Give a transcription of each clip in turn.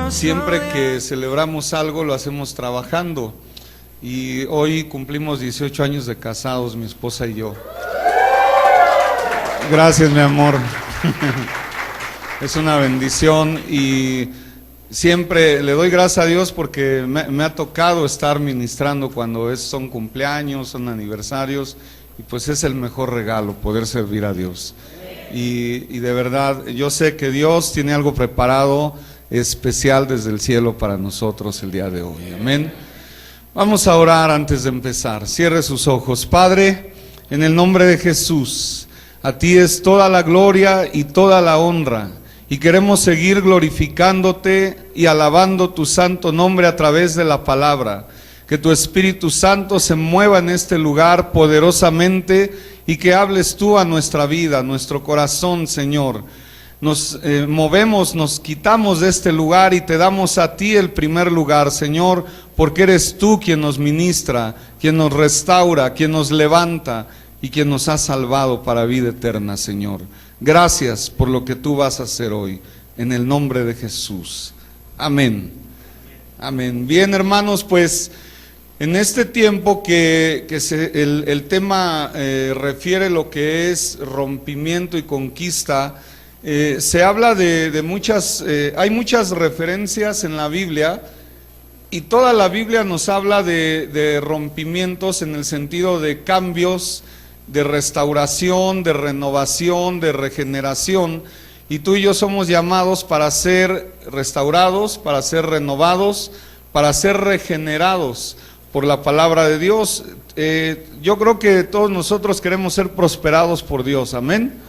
siempre que celebramos algo lo hacemos trabajando. Y hoy cumplimos 18 años de casados, mi esposa y yo. Gracias, mi amor. Es una bendición y siempre le doy gracias a Dios porque me ha tocado estar ministrando cuando son cumpleaños, son aniversarios, y pues es el mejor regalo poder servir a Dios. Y de verdad, yo sé que Dios tiene algo preparado especial desde el cielo para nosotros el día de hoy. Amén. Vamos a orar antes de empezar. Cierre sus ojos. Padre, en el nombre de Jesús, a ti es toda la gloria y toda la honra, y queremos seguir glorificándote y alabando tu santo nombre a través de la palabra. Que tu Espíritu Santo se mueva en este lugar poderosamente y que hables tú a nuestra vida, a nuestro corazón, Señor. Nos movemos, nos quitamos de este lugar y te damos a ti el primer lugar, Señor, porque eres tú quien nos ministra, quien nos restaura, quien nos levanta y quien nos ha salvado para vida eterna, Señor. Gracias por lo que tú vas a hacer hoy, en el nombre de Jesús. Amén. Amén. Bien, hermanos, pues en este tiempo que el tema refiere lo que es rompimiento y conquista, se habla de muchas, hay muchas referencias en la Biblia, y toda la Biblia nos habla de rompimientos en el sentido de cambios, de restauración, de renovación, de regeneración, y tú y yo somos llamados para ser restaurados, para ser renovados, para ser regenerados por la palabra de Dios. Yo creo que todos nosotros queremos ser prosperados por Dios, amén.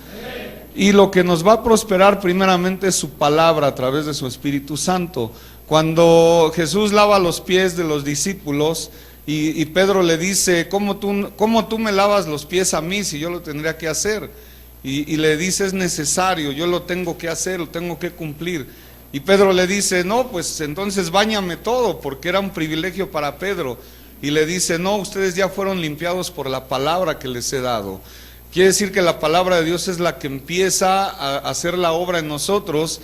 Y lo que nos va a prosperar primeramente es su palabra a través de su Espíritu Santo. Cuando Jesús lava los pies de los discípulos y Pedro le dice, ¿cómo tú me lavas los pies a mí si yo lo tendría que hacer? Y le dice, es necesario, yo lo tengo que hacer, lo tengo que cumplir. Y Pedro le dice, no, pues entonces báñame todo, porque era un privilegio para Pedro. Y le dice, no, ustedes ya fueron limpiados por la palabra que les he dado. Quiere decir que la palabra de Dios es la que empieza a hacer la obra en nosotros.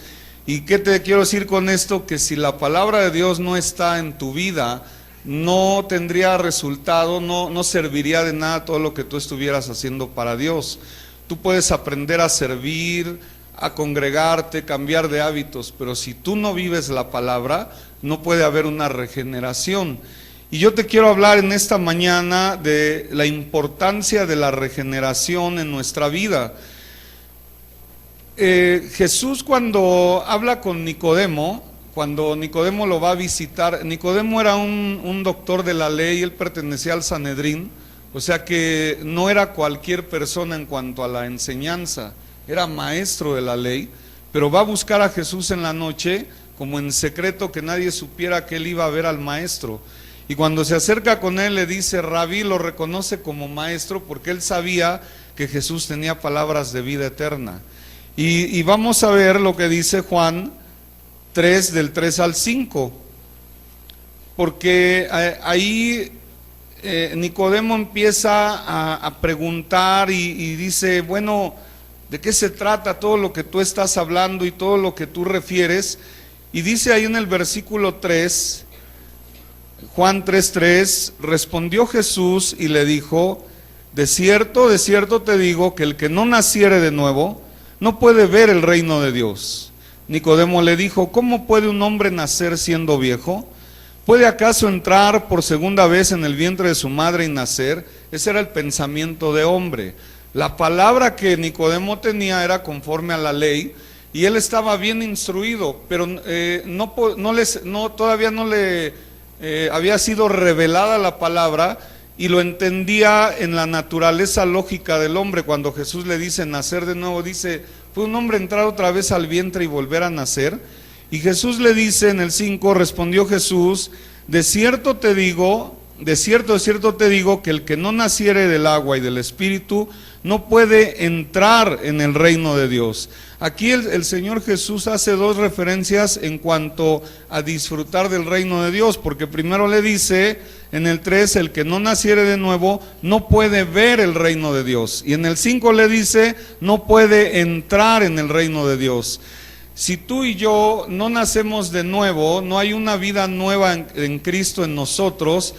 ¿Y qué te quiero decir con esto? Que si la palabra de Dios no está en tu vida, no tendría resultado, no serviría de nada todo lo que tú estuvieras haciendo para Dios. Tú puedes aprender a servir, a congregarte, cambiar de hábitos, pero si tú no vives la palabra, no puede haber una regeneración. Y yo te quiero hablar en esta mañana de la importancia de la regeneración en nuestra vida. Jesús, cuando habla con Nicodemo, cuando Nicodemo lo va a visitar, Nicodemo era un doctor de la ley, él pertenecía al Sanedrín, o sea que no era cualquier persona en cuanto a la enseñanza, era maestro de la ley, pero va a buscar a Jesús en la noche, como en secreto, que nadie supiera que él iba a ver al maestro. Y cuando se acerca con él le dice, Rabí, lo reconoce como maestro porque él sabía que Jesús tenía palabras de vida eterna. Y vamos a ver lo que dice Juan 3, del 3 al 5, porque ahí Nicodemo empieza a preguntar y dice, bueno, ¿de qué se trata todo lo que tú estás hablando y todo lo que tú refieres? Y dice ahí en el versículo 3, Juan 3:3, respondió Jesús y le dijo, de cierto te digo que el que no naciere de nuevo no puede ver el reino de Dios. Nicodemo le dijo, ¿cómo puede un hombre nacer siendo viejo? ¿Puede acaso entrar por segunda vez en el vientre de su madre y nacer? Ese era el pensamiento de hombre. La palabra que Nicodemo tenía era conforme a la ley y él estaba bien instruido, pero todavía no le había sido revelada la palabra y lo entendía en la naturaleza lógica del hombre. Cuando Jesús le dice nacer de nuevo, dice, ¿puede un hombre entrar otra vez al vientre y volver a nacer? Y Jesús le dice en el 5, respondió Jesús, de cierto te digo que el que no naciere del agua y del Espíritu no puede entrar en el reino de Dios. Aquí el Señor Jesús hace dos referencias en cuanto a disfrutar del reino de Dios, porque primero le dice en el 3, el que no naciere de nuevo no puede ver el reino de Dios, y en el 5 le dice, no puede entrar en el reino de Dios. Si tú y yo no nacemos de nuevo, no hay una vida nueva en Cristo en nosotros,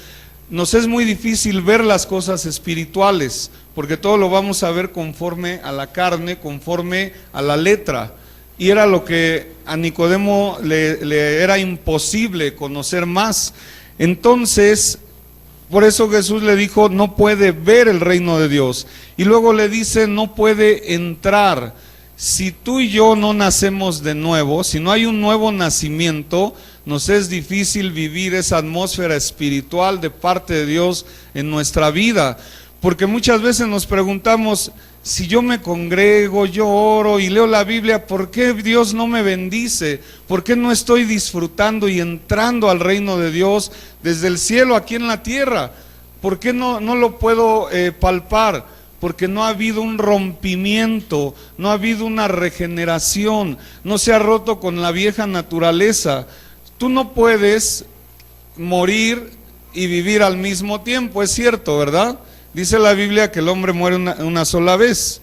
nos es muy difícil ver las cosas espirituales, porque todo lo vamos a ver conforme a la carne, conforme a la letra. Y era lo que a Nicodemo le era imposible conocer más. Entonces, por eso Jesús le dijo, no puede ver el reino de Dios. Y luego le dice, no puede entrar. Si tú y yo no nacemos de nuevo, si no hay un nuevo nacimiento, nos es difícil vivir esa atmósfera espiritual de parte de Dios en nuestra vida. Porque muchas veces nos preguntamos, si yo me congrego, yo oro y leo la Biblia, ¿por qué Dios no me bendice? ¿Por qué no estoy disfrutando y entrando al reino de Dios desde el cielo aquí en la tierra? ¿Por qué no lo puedo palpar? Porque no ha habido un rompimiento, no ha habido una regeneración, no se ha roto con la vieja naturaleza. Tú no puedes morir y vivir al mismo tiempo, es cierto, ¿verdad? Dice la Biblia que el hombre muere una sola vez.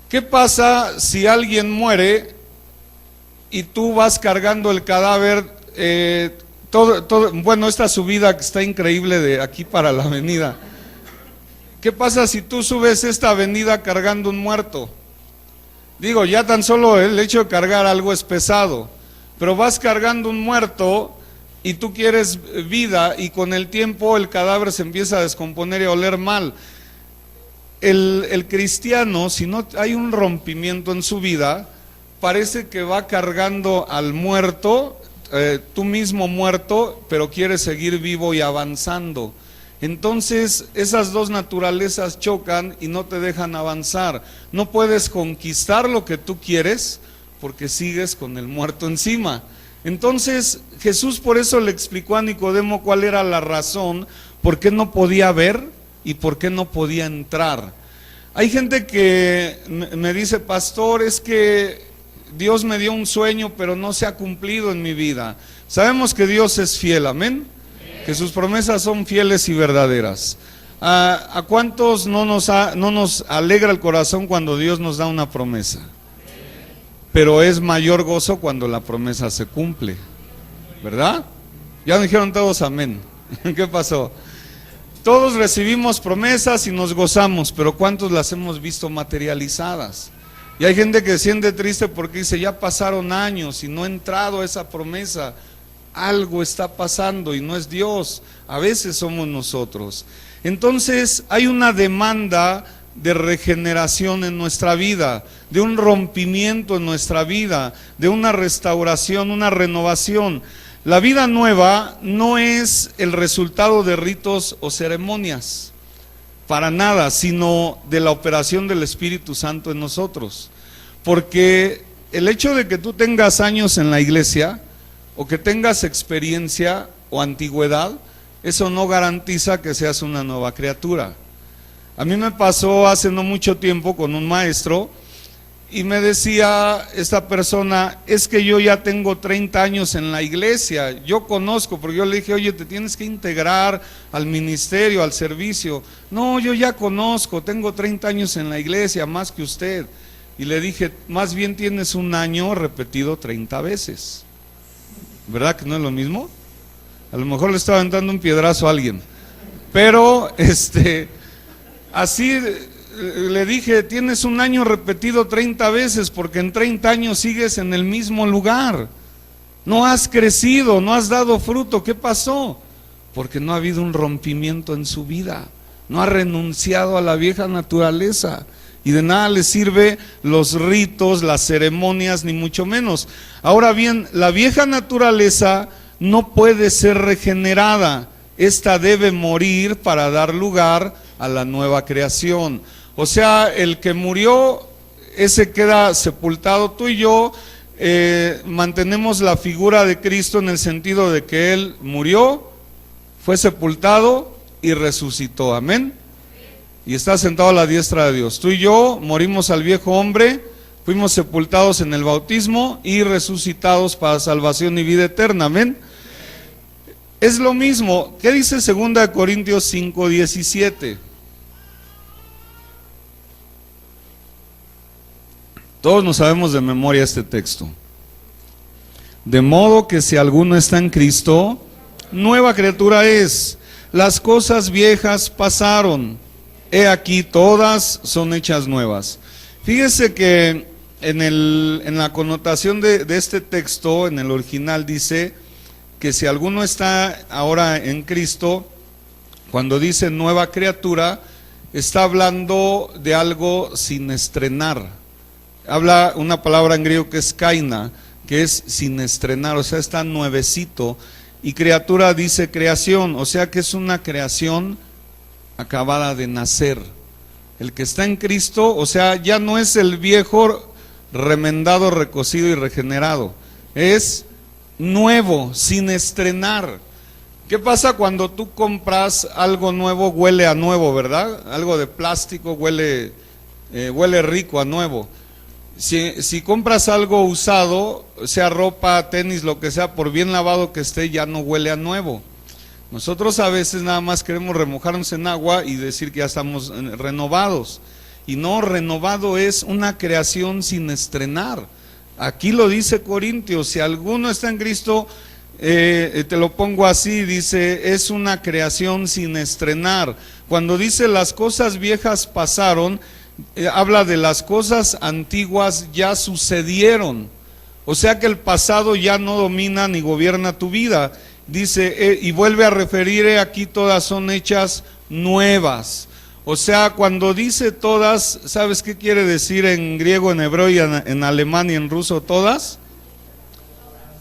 ¿Qué pasa si alguien muere y tú vas cargando el cadáver? Bueno, esta subida que está increíble de aquí para la avenida. ¿Qué pasa si tú subes esta avenida cargando un muerto? Digo, ya tan solo el hecho de cargar algo es pesado, pero vas cargando un muerto y tú quieres vida, y con el tiempo el cadáver se empieza a descomponer y a oler mal. El cristiano, si no hay un rompimiento en su vida, parece que va cargando al muerto, tú mismo muerto, pero quieres seguir vivo y avanzando. Entonces esas dos naturalezas chocan y no te dejan avanzar. No puedes conquistar lo que tú quieres porque sigues con el muerto encima. Entonces Jesús por eso le explicó a Nicodemo cuál era la razón por qué no podía ver y por qué no podía entrar. Hay gente que me dice, pastor, es que Dios me dio un sueño pero no se ha cumplido en mi vida. Sabemos que Dios es fiel, amén, que sus promesas son fieles y verdaderas. ¿A cuántos no nos alegra el corazón cuando Dios nos da una promesa? Pero es mayor gozo cuando la promesa se cumple, ¿verdad? Ya me dijeron todos amén. ¿Qué pasó? Todos recibimos promesas y nos gozamos, pero ¿cuántos las hemos visto materializadas? Y hay gente que se siente triste porque dice, ya pasaron años y no ha entrado a esa promesa. Algo está pasando y no es Dios, a veces somos nosotros. Entonces hay una demanda de regeneración en nuestra vida, de un rompimiento en nuestra vida, de una restauración, una renovación. La vida nueva no es el resultado de ritos o ceremonias, para nada, sino de la operación del Espíritu Santo en nosotros. Porque el hecho de que tú tengas años en la iglesia, o que tengas experiencia o antigüedad, eso no garantiza que seas una nueva criatura. A mí me pasó hace no mucho tiempo con un maestro y me decía esta persona, es que yo ya tengo 30 años en la iglesia, yo conozco, porque yo le dije, oye, te tienes que integrar al ministerio, al servicio. No, yo ya conozco, tengo 30 años en la iglesia, más que usted. Y le dije, más bien tienes un año repetido 30 veces. ¿Verdad que no es lo mismo? A lo mejor le estaba aventando un piedrazo a alguien, pero así le dije, tienes un año repetido 30 veces porque en 30 años sigues en el mismo lugar, no has crecido, no has dado fruto. ¿Qué pasó? Porque no ha habido un rompimiento en su vida, no ha renunciado a la vieja naturaleza. Y de nada les sirve los ritos, las ceremonias, ni mucho menos. Ahora bien, la vieja naturaleza no puede ser regenerada. Esta debe morir para dar lugar a la nueva creación. O sea, el que murió, ese queda sepultado. Tú y yo mantenemos la figura de Cristo en el sentido de que Él murió, fue sepultado y resucitó. Amén. Y está sentado a la diestra de Dios. Tú y yo morimos al viejo hombre, fuimos sepultados en el bautismo y resucitados para salvación y vida eterna. Amén. Es lo mismo. ¿Qué dice 2 Corintios 5:17? Todos nos sabemos de memoria este texto. De modo que si alguno está en Cristo, nueva criatura es. Las cosas viejas pasaron, he aquí todas son hechas nuevas. Fíjese que en la connotación de este texto, en el original dice que si alguno está ahora en Cristo, cuando dice nueva criatura, está hablando de algo sin estrenar. Habla una palabra en griego que es kaina, que es sin estrenar, o sea, está nuevecito. Y criatura dice creación, o sea que es una creación acabada de nacer. El que está en Cristo, o sea, ya no es el viejo remendado, recocido y regenerado, es nuevo, sin estrenar. ¿Qué pasa cuando tú compras algo nuevo? Huele a nuevo, ¿verdad? Algo de plástico huele rico a nuevo. Si compras algo usado, sea ropa, tenis, lo que sea, por bien lavado que esté, ya no huele a nuevo. Nosotros a veces nada más queremos remojarnos en agua y decir que ya estamos renovados. Y no, renovado es una creación sin estrenar. Aquí lo dice Corintios, si alguno está en Cristo, te lo pongo así, dice, es una creación sin estrenar. Cuando dice las cosas viejas pasaron, habla de las cosas antiguas ya sucedieron. O sea que el pasado ya no domina ni gobierna tu vida. Dice, y vuelve a referir, aquí todas son hechas nuevas. O sea, cuando dice todas, ¿sabes qué quiere decir en griego, en hebreo y en alemán y en ruso todas?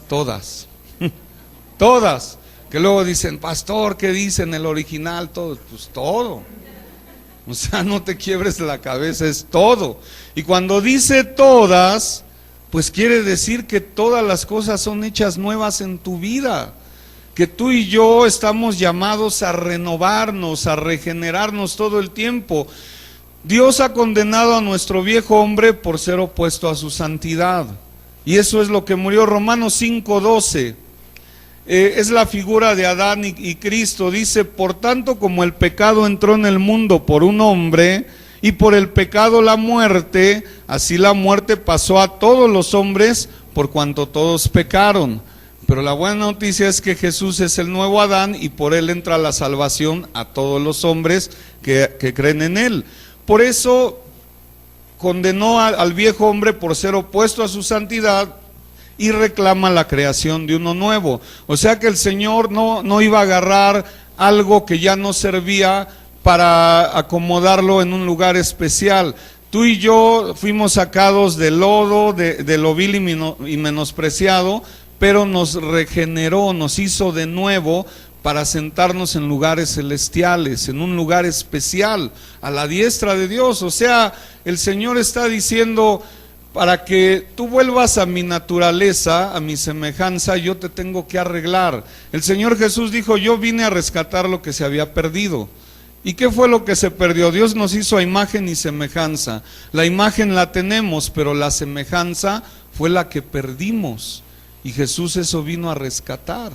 Todas. Todas. Que luego dicen, pastor, ¿qué dice en el original? Todo. Pues todo. O sea, no te quiebres la cabeza, es todo. Y cuando dice todas, pues quiere decir que todas las cosas son hechas nuevas en tu vida. Que tú y yo estamos llamados a renovarnos, a regenerarnos todo el tiempo. Dios ha condenado a nuestro viejo hombre por ser opuesto a su santidad. Y eso es lo que murió. Romanos 5:12. Es la figura de Adán y Cristo. Dice, por tanto como el pecado entró en el mundo por un hombre, y por el pecado la muerte, así la muerte pasó a todos los hombres, por cuanto todos pecaron. Pero la buena noticia es que Jesús es el nuevo Adán, y por él entra la salvación a todos los hombres que creen en él. Por eso condenó al viejo hombre por ser opuesto a su santidad, y reclama la creación de uno nuevo. O sea que el Señor no iba a agarrar algo que ya no servía para acomodarlo en un lugar especial. Tú y yo fuimos sacados del lodo, de lo vil y menospreciado, pero nos regeneró, nos hizo de nuevo para sentarnos en lugares celestiales, en un lugar especial, a la diestra de Dios. O sea, el Señor está diciendo, para que tú vuelvas a mi naturaleza, a mi semejanza, yo te tengo que arreglar. El Señor Jesús dijo, yo vine a rescatar lo que se había perdido. ¿Y qué fue lo que se perdió? Dios nos hizo a imagen y semejanza. La imagen la tenemos, pero la semejanza fue la que perdimos. Y Jesús eso vino a rescatar.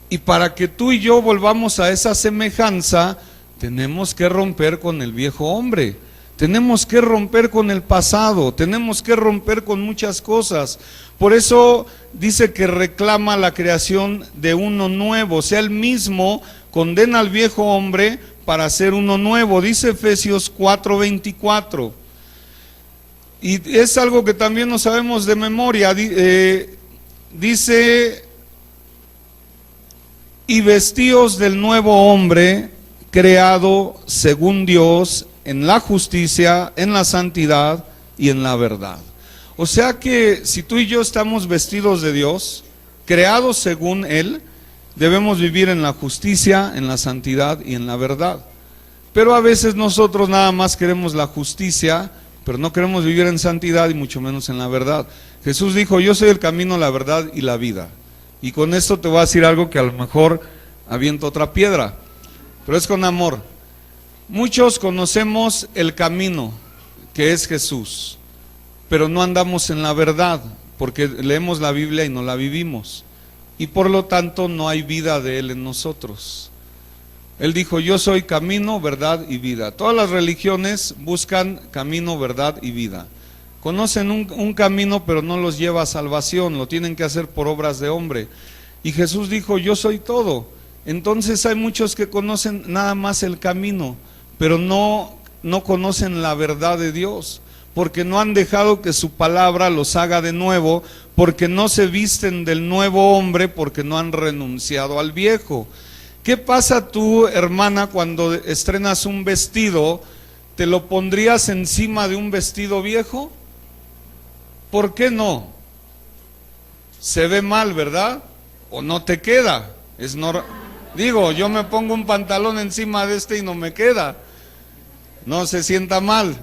Y para que tú y yo volvamos a esa semejanza, tenemos que romper con el viejo hombre. Tenemos que romper con el pasado, tenemos que romper con muchas cosas. Por eso dice que reclama la creación de uno nuevo. O sea, él mismo condena al viejo hombre para hacer uno nuevo. Dice Efesios 4:24. Y es algo que también no sabemos de memoria. Dice, y vestíos del nuevo hombre, creado según Dios, en la justicia, en la santidad y en la verdad. O sea que si tú y yo estamos vestidos de Dios, creados según Él, debemos vivir en la justicia, en la santidad y en la verdad. Pero a veces nosotros nada más queremos la justicia, pero no queremos vivir en santidad y mucho menos en la verdad. Jesús dijo, yo soy el camino, la verdad y la vida. Y con esto te voy a decir algo que a lo mejor aviento otra piedra, pero es con amor. Muchos conocemos el camino, que es Jesús, pero no andamos en la verdad, porque leemos la Biblia y no la vivimos, y por lo tanto no hay vida de Él en nosotros. Él dijo, yo soy camino, verdad y vida. Todas las religiones buscan camino, verdad y vida. Conocen un camino, pero no los lleva a salvación, lo tienen que hacer por obras de hombre. Y Jesús dijo, yo soy todo. Entonces hay muchos que conocen nada más el camino, pero no conocen la verdad de Dios, porque no han dejado que su palabra los haga de nuevo, porque no se visten del nuevo hombre, porque no han renunciado al viejo. ¿Qué pasa tú, hermana, cuando estrenas un vestido? ¿Te lo pondrías encima de un vestido viejo? ¿Por qué no? Se ve mal, ¿verdad? O no te queda. Digo, yo me pongo un pantalón encima de este y no me queda. No se sienta mal.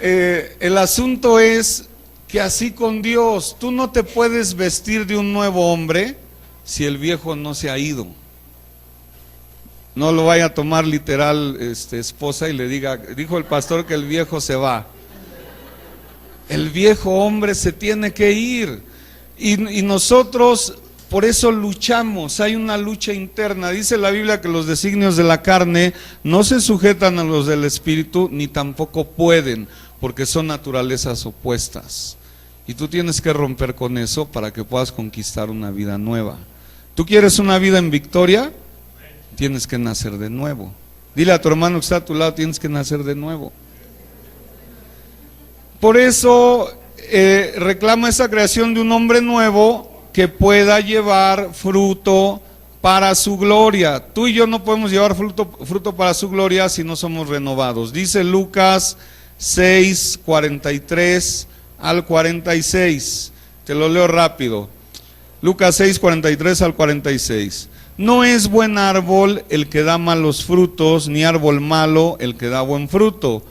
El asunto es que así con Dios, tú no te puedes vestir de un nuevo hombre si el viejo no se ha ido. No lo vaya a tomar literal, esposa, y le diga, dijo el pastor que el viejo se va. El viejo hombre se tiene que ir. Y nosotros por eso luchamos, hay una lucha interna. Dice la Biblia que los designios de la carne no se sujetan a los del espíritu, ni tampoco pueden, porque son naturalezas opuestas. Y tú tienes que romper con eso para que puedas conquistar una vida nueva. ¿Tú quieres una vida en victoria? Tienes que nacer de nuevo. Dile a tu hermano que está a tu lado, tienes que nacer de nuevo. Por eso reclama esa creación de un hombre nuevo que pueda llevar fruto para su gloria. Tú y yo no podemos llevar fruto para su gloria si no somos renovados. Dice Lucas 6, 43 al 46. Te lo leo rápido. Lucas 6, 43 al 46. No es buen árbol el que da malos frutos, ni árbol malo el que da buen fruto.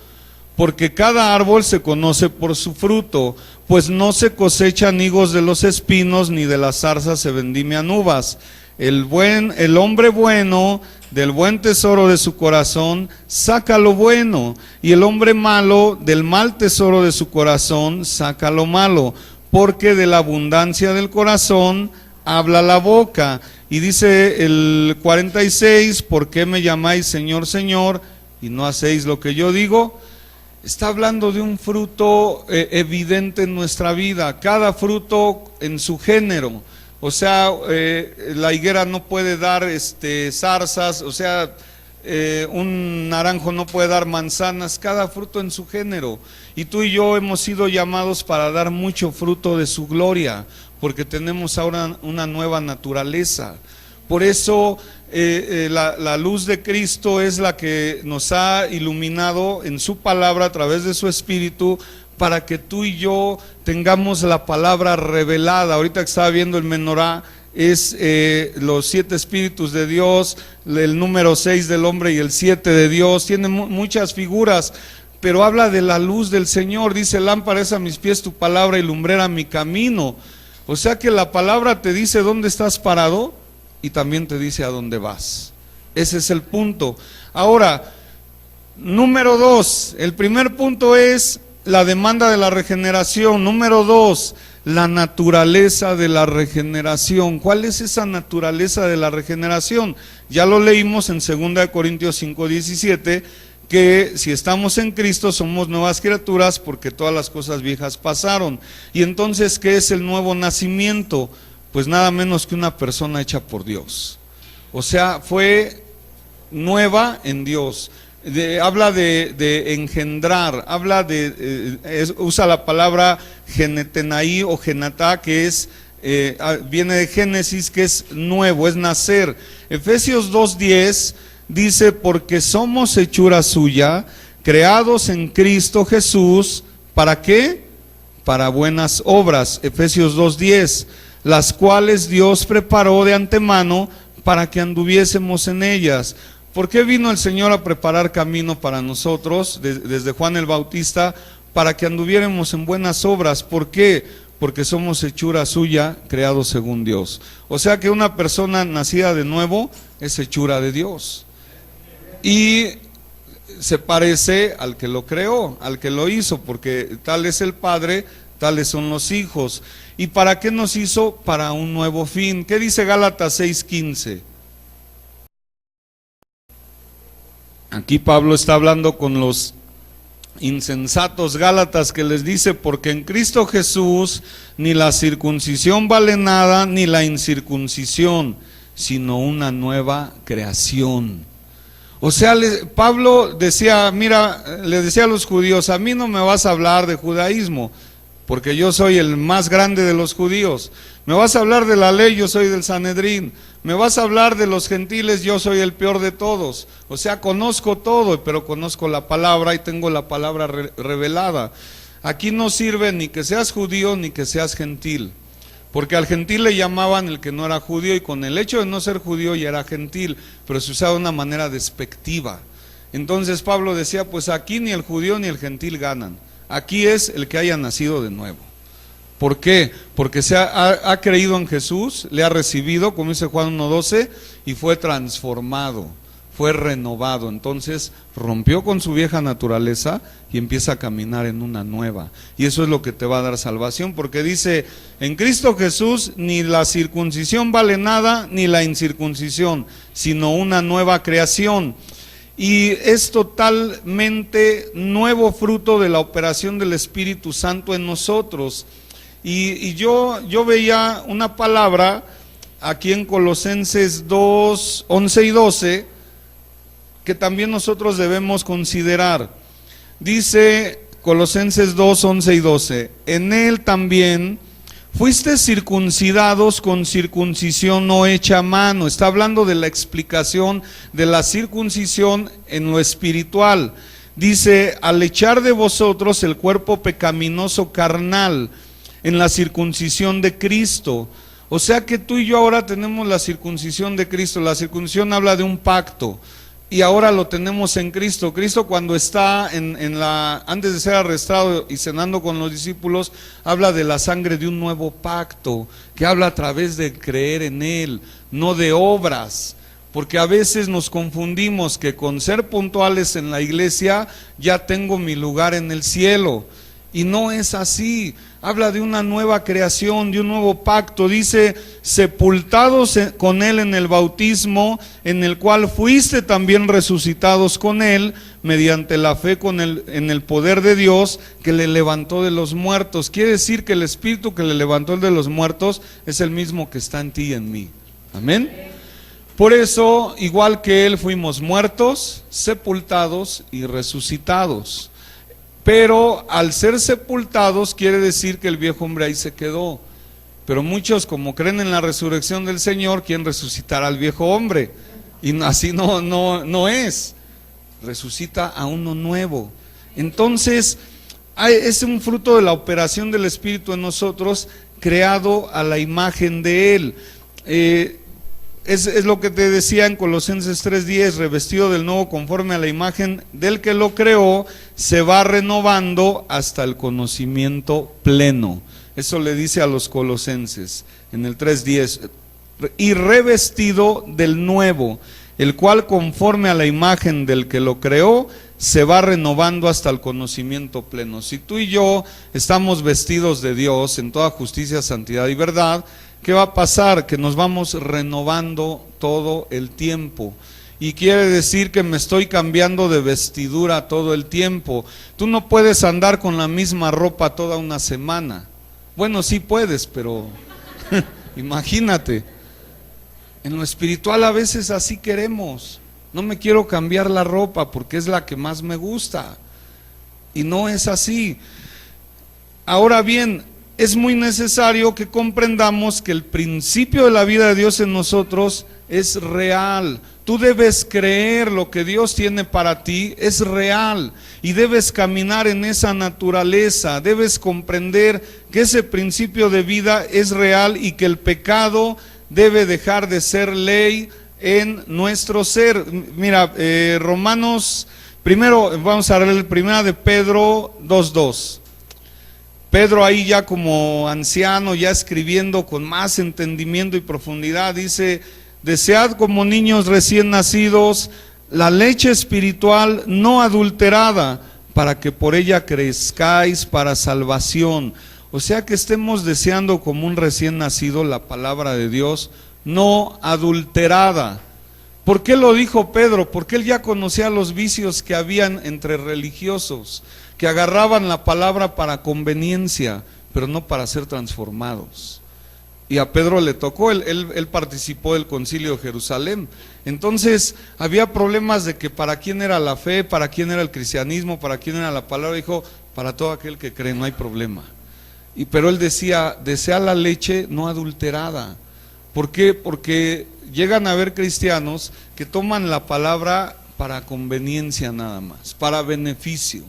Porque cada árbol se conoce por su fruto, pues no se cosechan higos de los espinos, ni de las zarzas se vendimian uvas. El hombre bueno del buen tesoro de su corazón saca lo bueno, y el hombre malo del mal tesoro de su corazón saca lo malo, porque de la abundancia del corazón habla la boca. Y dice el 46, ¿por qué me llamáis Señor, Señor, y no hacéis lo que yo digo? Está hablando de un fruto evidente en nuestra vida, cada fruto en su género. O sea, la higuera no puede dar zarzas, o sea, un naranjo no puede dar manzanas, cada fruto en su género. Y tú y yo hemos sido llamados para dar mucho fruto de su gloria, porque tenemos ahora una nueva naturaleza. Por eso la luz de Cristo es la que nos ha iluminado en su palabra a través de su Espíritu, para que tú y yo tengamos la palabra revelada. Ahorita que estaba viendo el menorá, es los 7 espíritus de Dios, el número 6 del hombre y el 7 de Dios. Tiene muchas figuras, pero habla de la luz del Señor. Dice, lámpara es a mis pies tu palabra y lumbrera mi camino. O sea que la palabra te dice dónde estás parado y también te dice a dónde vas. Ese es el punto. Ahora, número 2, el primer punto es la demanda de la regeneración. Número 2, la naturaleza de la regeneración. ¿Cuál es esa naturaleza de la regeneración? Ya lo leímos en 2 Corintios 5:17, que si estamos en Cristo somos nuevas criaturas, porque todas las cosas viejas pasaron. Y entonces, ¿qué es el nuevo nacimiento? Pues nada menos que una persona hecha por Dios. O sea, fue nueva en Dios. Habla de engendrar, usa la palabra genetenaí o genatá, que es viene de Génesis, que es nuevo, es nacer. Efesios 2:10 dice, porque somos hechura suya, creados en Cristo Jesús, ¿para qué? Para buenas obras. Efesios 2:10, las cuales Dios preparó de antemano para que anduviésemos en ellas. ¿Por qué vino el Señor a preparar camino para nosotros, desde Juan el Bautista, para que anduviéramos en buenas obras? ¿Por qué? Porque somos hechura suya, creados según Dios. O sea que una persona nacida de nuevo es hechura de Dios. Y se parece al que lo creó, al que lo hizo, porque tal es el Padre, tales son los hijos. ¿Y para qué nos hizo? Para un nuevo fin. ¿Qué dice Gálatas 6:15? Aquí Pablo está hablando con los insensatos Gálatas, que les dice: porque en Cristo Jesús ni la circuncisión vale nada, ni la incircuncisión, sino una nueva creación. O sea, Pablo decía, mira, le decía a los judíos: a mí no me vas a hablar de judaísmo, porque yo soy el más grande de los judíos. Me vas a hablar de la ley, yo soy del Sanedrín. Me vas a hablar de los gentiles, yo soy el peor de todos. O sea, conozco todo, pero conozco la palabra y tengo la palabra revelada. Aquí no sirve ni que seas judío ni que seas gentil, porque al gentil le llamaban el que no era judío, y con el hecho de no ser judío ya era gentil, pero se usaba de una manera despectiva. Entonces Pablo decía: pues aquí ni el judío ni el gentil ganan. Aquí es el que haya nacido de nuevo. ¿Por qué? Porque ha creído en Jesús, le ha recibido, como dice Juan 1:12, y fue transformado, fue renovado. Entonces rompió con su vieja naturaleza y empieza a caminar en una nueva. Y eso es lo que te va a dar salvación, porque dice: en Cristo Jesús ni la circuncisión vale nada, ni la incircuncisión, sino una nueva creación. Y es totalmente nuevo fruto de la operación del Espíritu Santo en nosotros. Y yo veía una palabra aquí en Colosenses 2, 11 y 12, que también nosotros debemos considerar. Dice Colosenses 2, 11 y 12: en él también fuiste circuncidados con circuncisión no hecha a mano. Está hablando de la explicación de la circuncisión en lo espiritual. Dice: al echar de vosotros el cuerpo pecaminoso carnal en la circuncisión de Cristo. O sea que tú y yo ahora tenemos la circuncisión de Cristo. La circuncisión habla de un pacto, y ahora lo tenemos en Cristo. Cristo, cuando está antes de ser arrestado y cenando con los discípulos, habla de la sangre de un nuevo pacto, que habla a través de creer en Él, no de obras. Porque a veces nos confundimos que con ser puntuales en la iglesia ya tengo mi lugar en el cielo, y no es así. Habla de una nueva creación, de un nuevo pacto. Dice: sepultados con Él en el bautismo, en el cual fuiste también resucitados con Él, mediante la fe en el poder de Dios, que le levantó de los muertos. Quiere decir que el Espíritu que le levantó de los muertos es el mismo que está en ti y en mí. Amén. Por eso, igual que Él, fuimos muertos, sepultados y resucitados. Pero al ser sepultados quiere decir que el viejo hombre ahí se quedó. Pero muchos, como creen en la resurrección del Señor, quieren resucitar al viejo hombre, y así no es. Resucita a uno nuevo. Entonces es un fruto de la operación del Espíritu en nosotros, creado a la imagen de Él. Es lo que te decía en Colosenses 3:10: revestido del nuevo conforme a la imagen del que lo creó, se va renovando hasta el conocimiento pleno. Eso le dice a los colosenses en el 3:10: y revestido del nuevo, el cual conforme a la imagen del que lo creó, se va renovando hasta el conocimiento pleno. Si tú y yo estamos vestidos de Dios en toda justicia, santidad y verdad, ¿qué va a pasar? Que nos vamos renovando todo el tiempo. Y quiere decir que me estoy cambiando de vestidura todo el tiempo. Tú no puedes andar con la misma ropa toda una semana. Bueno, sí puedes, pero imagínate. En lo espiritual a veces así queremos. No me quiero cambiar la ropa porque es la que más me gusta. Y no es así. Ahora bien, es muy necesario que comprendamos que el principio de la vida de Dios en nosotros es real. Tú debes creer lo que Dios tiene para ti, es real, y debes caminar en esa naturaleza. Debes comprender que ese principio de vida es real y que el pecado debe dejar de ser ley en nuestro ser. Mira, Romanos, primero vamos a leer primera de Pedro 2:2. Pedro, ahí ya como anciano, ya escribiendo con más entendimiento y profundidad, dice: desead como niños recién nacidos la leche espiritual no adulterada, para que por ella crezcáis para salvación. O sea que estemos deseando como un recién nacido la palabra de Dios no adulterada. ¿Por qué lo dijo Pedro? Porque él ya conocía los vicios que habían entre religiosos. que agarraban la palabra para conveniencia, pero no para ser transformados. Y a Pedro le tocó, él participó del concilio de Jerusalén. Entonces había problemas de que para quién era la fe, para quién era el cristianismo, para quién era la palabra. Dijo, para todo aquel que cree, no hay problema. Pero él decía, desea la leche no adulterada. ¿Por qué? Porque llegan a haber cristianos que toman la palabra para conveniencia nada más, para beneficio.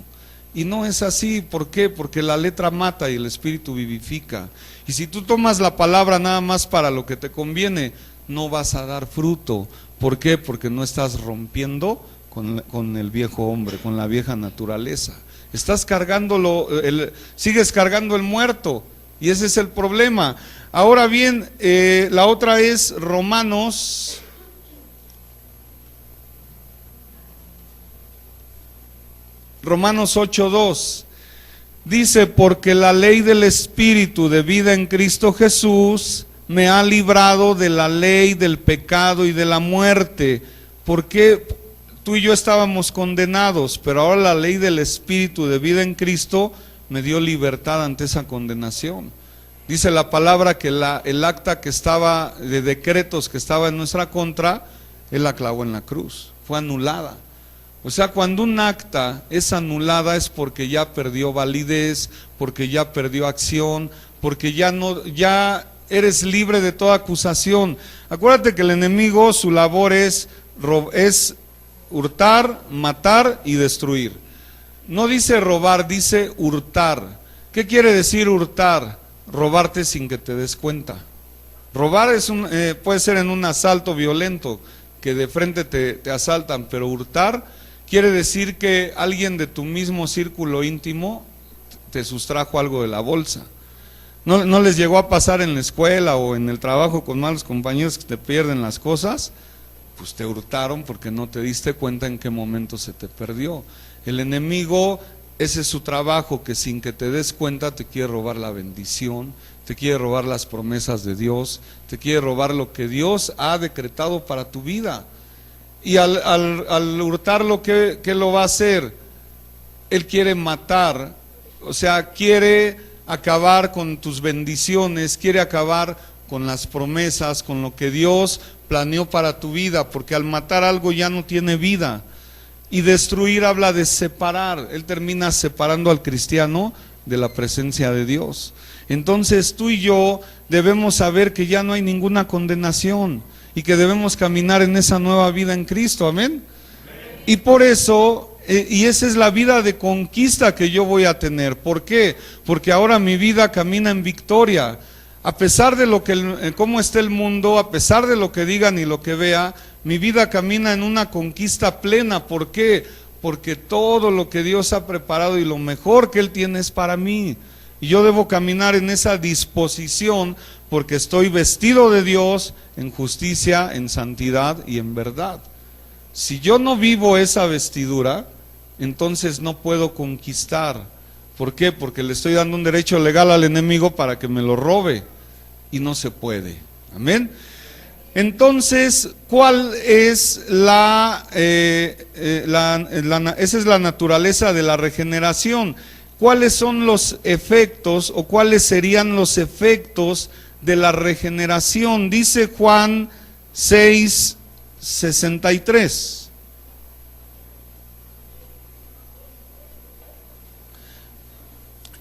Y no es así. ¿Por qué? Porque la letra mata y el espíritu vivifica. Y si tú tomas la palabra nada más para lo que te conviene, no vas a dar fruto. ¿Por qué? Porque no estás rompiendo con el viejo hombre, con la vieja naturaleza. Estás cargándolo, sigues cargando el muerto, y ese es el problema. Ahora bien, la otra es Romanos 8:2. Dice, porque la ley del Espíritu de vida en Cristo Jesús me ha librado de la ley del pecado y de la muerte. Porque tú y yo estábamos condenados, pero ahora la ley del Espíritu de vida en Cristo me dio libertad ante esa condenación. Dice la palabra que el acta que estaba, de decretos que estaba en nuestra contra, Él la clavó en la cruz, fue anulada. O sea, cuando un acta es anulada es porque ya perdió validez, porque ya perdió acción, porque ya eres libre de toda acusación. Acuérdate que el enemigo, su labor es hurtar, matar y destruir. No dice robar, dice hurtar. ¿Qué quiere decir hurtar? Robarte sin que te des cuenta. Robar puede ser en un asalto violento, que de frente te asaltan, pero hurtar quiere decir que alguien de tu mismo círculo íntimo te sustrajo algo de la bolsa. ¿No les llegó a pasar en la escuela o en el trabajo con malos compañeros que te pierden las cosas? Pues te hurtaron porque no te diste cuenta en qué momento se te perdió. El enemigo, ese es su trabajo, que sin que te des cuenta te quiere robar la bendición, te quiere robar las promesas de Dios, te quiere robar lo que Dios ha decretado para tu vida. Y al hurtarlo, ¿qué lo va a hacer? Él quiere matar, o sea, quiere acabar con tus bendiciones, quiere acabar con las promesas, con lo que Dios planeó para tu vida, porque al matar algo ya no tiene vida. Y destruir habla de separar. Él termina separando al cristiano de la presencia de Dios. Entonces tú y yo debemos saber que ya no hay ninguna condenación y que debemos caminar en esa nueva vida en Cristo, amén. Y por eso, y esa es la vida de conquista que yo voy a tener. ¿Por qué? Porque ahora mi vida camina en victoria. A pesar de cómo esté el mundo, a pesar de lo que digan y lo que vea, mi vida camina en una conquista plena. ¿Por qué? Porque todo lo que Dios ha preparado y lo mejor que Él tiene es para mí. Y yo debo caminar en esa disposición porque estoy vestido de Dios en justicia, en santidad y en verdad. Si yo no vivo esa vestidura, entonces no puedo conquistar. ¿Por qué? Porque le estoy dando un derecho legal al enemigo para que me lo robe. Y no se puede. Amén. Entonces, ¿cuál es esa es la naturaleza de la regeneración? ¿Cuáles son los efectos o cuáles serían los efectos de la regeneración? Dice Juan 6:63.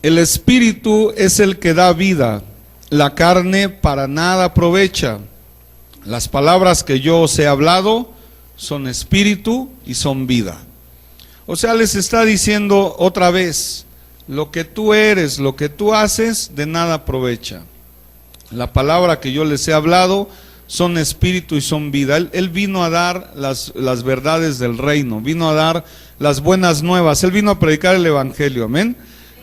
El Espíritu es el que da vida, la carne para nada aprovecha. Las palabras que yo os he hablado son espíritu y son vida. O sea, les está diciendo otra vez, lo que tú eres, lo que tú haces, de nada aprovecha. La palabra que yo les he hablado son espíritu y son vida. Él vino a dar las verdades del reino, vino a dar las buenas nuevas, Él vino a predicar el evangelio, amén.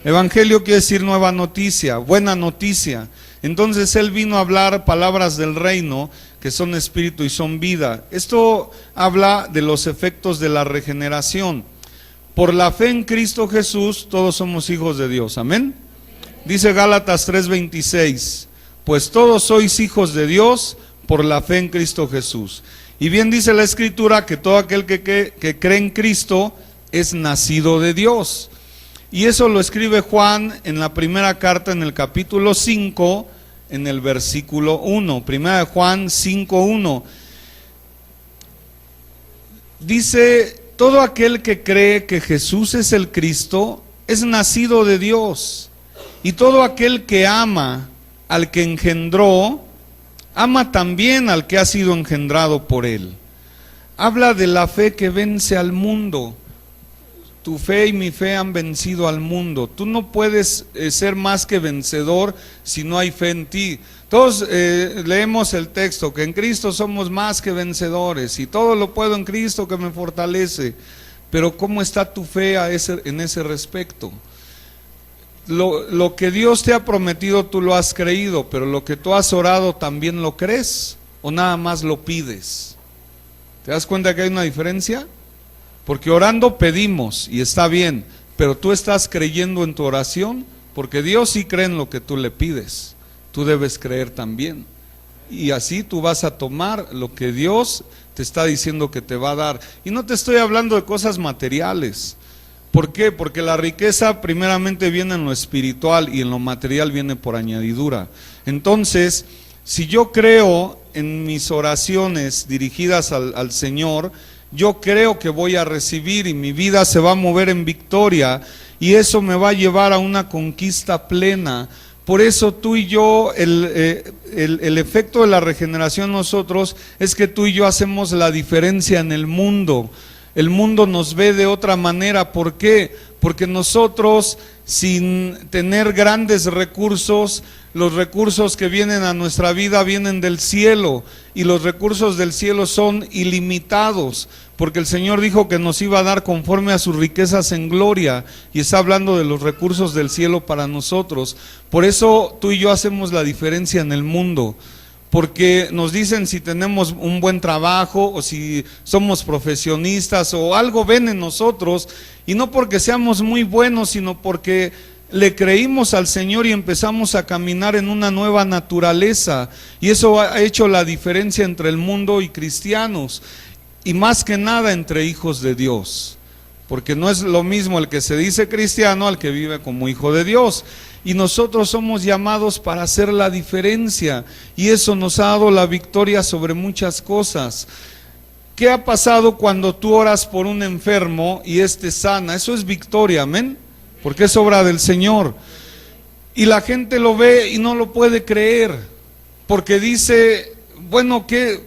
Evangelio quiere decir nueva noticia, buena noticia. Entonces Él vino a hablar palabras del reino que son espíritu y son vida. Esto habla de los efectos de la regeneración. Por la fe en Cristo Jesús todos somos hijos de Dios, amén. Dice Gálatas 3:26, pues todos sois hijos de Dios por la fe en Cristo Jesús. Y bien dice la Escritura que todo aquel que cree en Cristo es nacido de Dios. Y eso lo escribe Juan en la primera carta, en el capítulo 5, en el versículo 1. Primera de Juan 5:1. Dice: todo aquel que cree que Jesús es el Cristo es nacido de Dios, y todo aquel que ama al que engendró, ama también al que ha sido engendrado por él. Habla de la fe que vence al mundo. Tu fe y mi fe han vencido al mundo. Tú no puedes ser más que vencedor si no hay fe en ti. Todos leemos el texto, que en Cristo somos más que vencedores, y todo lo puedo en Cristo que me fortalece. Pero ¿cómo está tu fe en ese respecto? Lo que Dios te ha prometido tú lo has creído, pero lo que tú has orado también lo crees, o nada más lo pides. ¿Te das cuenta que hay una diferencia? Porque orando pedimos y está bien, pero tú estás creyendo en tu oración, porque Dios sí cree en lo que tú le pides. Tú debes creer también, y así tú vas a tomar lo que Dios te está diciendo que te va a dar. Y no te estoy hablando de cosas materiales. ¿Por qué? Porque la riqueza primeramente viene en lo espiritual, y en lo material viene por añadidura. Entonces, si yo creo en mis oraciones dirigidas al Señor, yo creo que voy a recibir, y mi vida se va a mover en victoria, y eso me va a llevar a una conquista plena. Por eso tú y yo, el efecto de la regeneración nosotros es que tú y yo hacemos la diferencia en el mundo. El mundo nos ve de otra manera. ¿Por qué? Porque nosotros, sin tener grandes recursos, los recursos que vienen a nuestra vida vienen del cielo, y los recursos del cielo son ilimitados, porque el Señor dijo que nos iba a dar conforme a sus riquezas en gloria, y está hablando de los recursos del cielo para nosotros. Por eso tú y yo hacemos la diferencia en el mundo, porque nos dicen si tenemos un buen trabajo, o si somos profesionistas, o algo ven en nosotros, y no porque seamos muy buenos, sino porque le creímos al Señor y empezamos a caminar en una nueva naturaleza, y eso ha hecho la diferencia entre el mundo y cristianos, y más que nada entre hijos de Dios, porque no es lo mismo el que se dice cristiano al que vive como hijo de Dios. Y nosotros somos llamados para hacer la diferencia, y eso nos ha dado la victoria sobre muchas cosas. ¿Qué ha pasado cuando tú oras por un enfermo y éste sana? Eso es victoria, amén, porque es obra del Señor. Y la gente lo ve y no lo puede creer, porque dice: bueno, ¿qué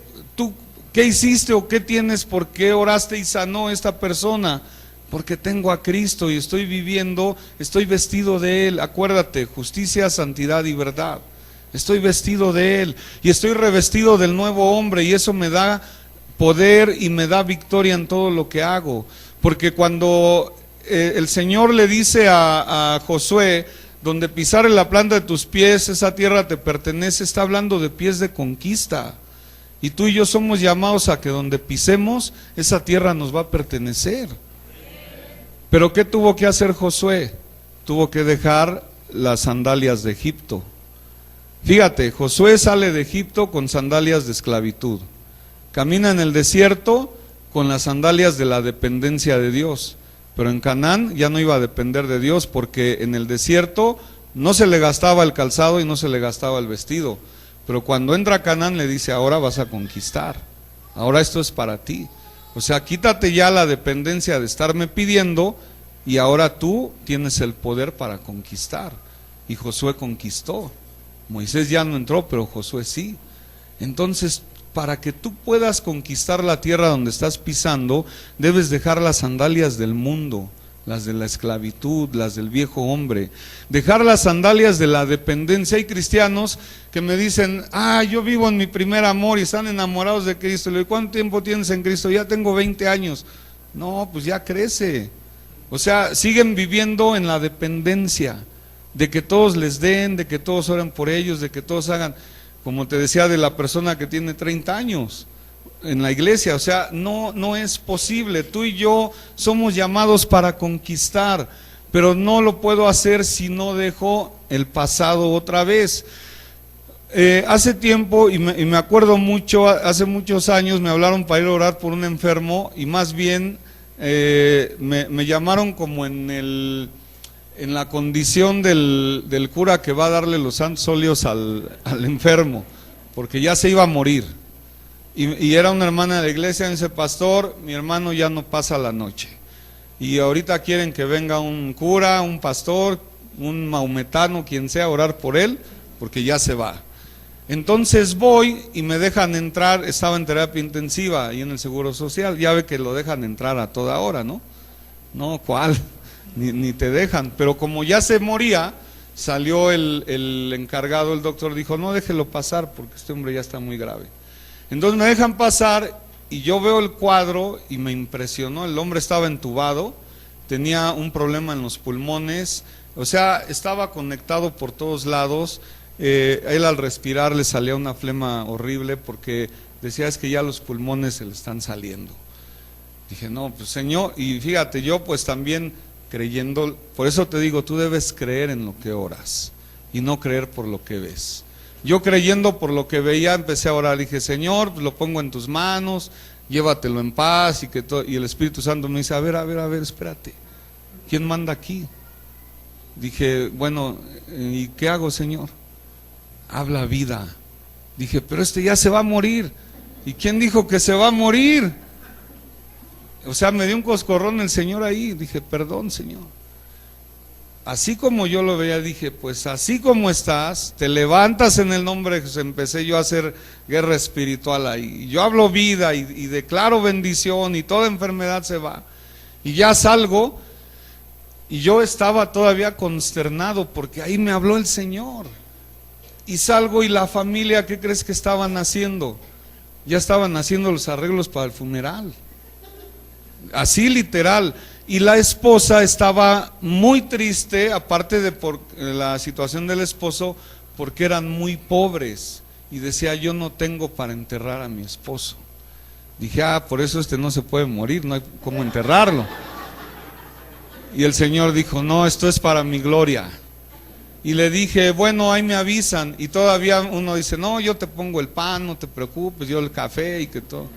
hiciste o qué tienes? ¿Por qué oraste y sanó esta persona? Porque tengo a Cristo y estoy viviendo, estoy vestido de Él. Acuérdate, justicia, santidad y verdad. Estoy vestido de Él y estoy revestido del nuevo hombre, y eso me da poder y me da victoria en todo lo que hago. Porque cuando el Señor le dice a Josué: donde pisare la planta de tus pies, esa tierra te pertenece, está hablando de pies de conquista. Y tú y yo somos llamados a que donde pisemos, esa tierra nos va a pertenecer. Pero ¿qué tuvo que hacer Josué? Tuvo que dejar las sandalias de Egipto. Fíjate, Josué sale de Egipto con sandalias de esclavitud, camina en el desierto con las sandalias de la dependencia de Dios, pero en Canaán ya no iba a depender de Dios, porque en el desierto no se le gastaba el calzado y no se le gastaba el vestido, pero cuando entra a Canaán le dice: ahora vas a conquistar, ahora esto es para ti. O sea, quítate ya la dependencia de estarme pidiendo, y ahora tú tienes el poder para conquistar. Y Josué conquistó. Moisés ya no entró, pero Josué sí. Entonces, para que tú puedas conquistar la tierra donde estás pisando, debes dejar las sandalias del mundo, las de la esclavitud, las del viejo hombre, dejar las sandalias de la dependencia. Hay cristianos que me dicen: yo vivo en mi primer amor, y están enamorados de Cristo. Le digo: ¿cuánto tiempo tienes en Cristo? Ya tengo 20 años. No, pues ya crece. O sea, siguen viviendo en la dependencia, de que todos les den, de que todos oren por ellos, de que todos hagan, como te decía, de la persona que tiene 30 años en la iglesia. O sea, no es posible. Tú y yo somos llamados para conquistar, pero no lo puedo hacer si no dejo el pasado otra vez. Hace tiempo, y me acuerdo mucho, hace muchos años me hablaron para ir a orar por un enfermo, y más bien me llamaron como en en la condición del cura que va a darle los santos óleos al enfermo, porque ya se iba a morir. Y era una hermana de la iglesia, y dice: pastor, mi hermano ya no pasa la noche. Y ahorita quieren que venga un cura, un pastor, un maometano, quien sea, a orar por él, porque ya se va. Entonces voy y me dejan entrar. Estaba en terapia intensiva ahí en el Seguro Social. Ya ve que lo dejan entrar a toda hora, ¿no? No, ¿cuál? Ni te dejan. Pero como ya se moría, salió el encargado, el doctor, dijo: no, déjelo pasar porque este hombre ya está muy grave. Entonces me dejan pasar y yo veo el cuadro y me impresionó. El hombre estaba entubado, tenía un problema en los pulmones, o sea, estaba conectado por todos lados. Él al respirar le salía una flema horrible porque decía: es que ya los pulmones se le están saliendo. Dije: no, pues Señor, y fíjate, yo pues también creyendo, por eso te digo, tú debes creer en lo que oras y no creer por lo que ves. Yo creyendo por lo que veía empecé a orar, dije: Señor, pues lo pongo en tus manos, llévatelo en paz. Y el Espíritu Santo me dice: a ver, espérate, ¿quién manda aquí? Dije: bueno, ¿y qué hago, Señor? Habla vida. Dije: pero este ya se va a morir. ¿Y quién dijo que se va a morir? O sea, me dio un coscorrón el Señor ahí. Dije: perdón, Señor. Así como yo lo veía, dije: pues así como estás, te levantas en el nombre de Jesús. Empecé yo a hacer guerra espiritual ahí. Yo hablo vida y declaro bendición y toda enfermedad se va. Y ya salgo y yo estaba todavía consternado porque ahí me habló el Señor. Y salgo y la familia, ¿qué crees que estaban haciendo? Ya estaban haciendo los arreglos para el funeral. Así literal. Y la esposa estaba muy triste, aparte de por la situación del esposo, porque eran muy pobres. Y decía: yo no tengo para enterrar a mi esposo. Dije: por eso no se puede morir, no hay cómo enterrarlo. Y el Señor dijo: no, esto es para mi gloria. Y le dije: bueno, ahí me avisan. Y todavía uno dice: no, yo te pongo el pan, no te preocupes, yo el café y que todo.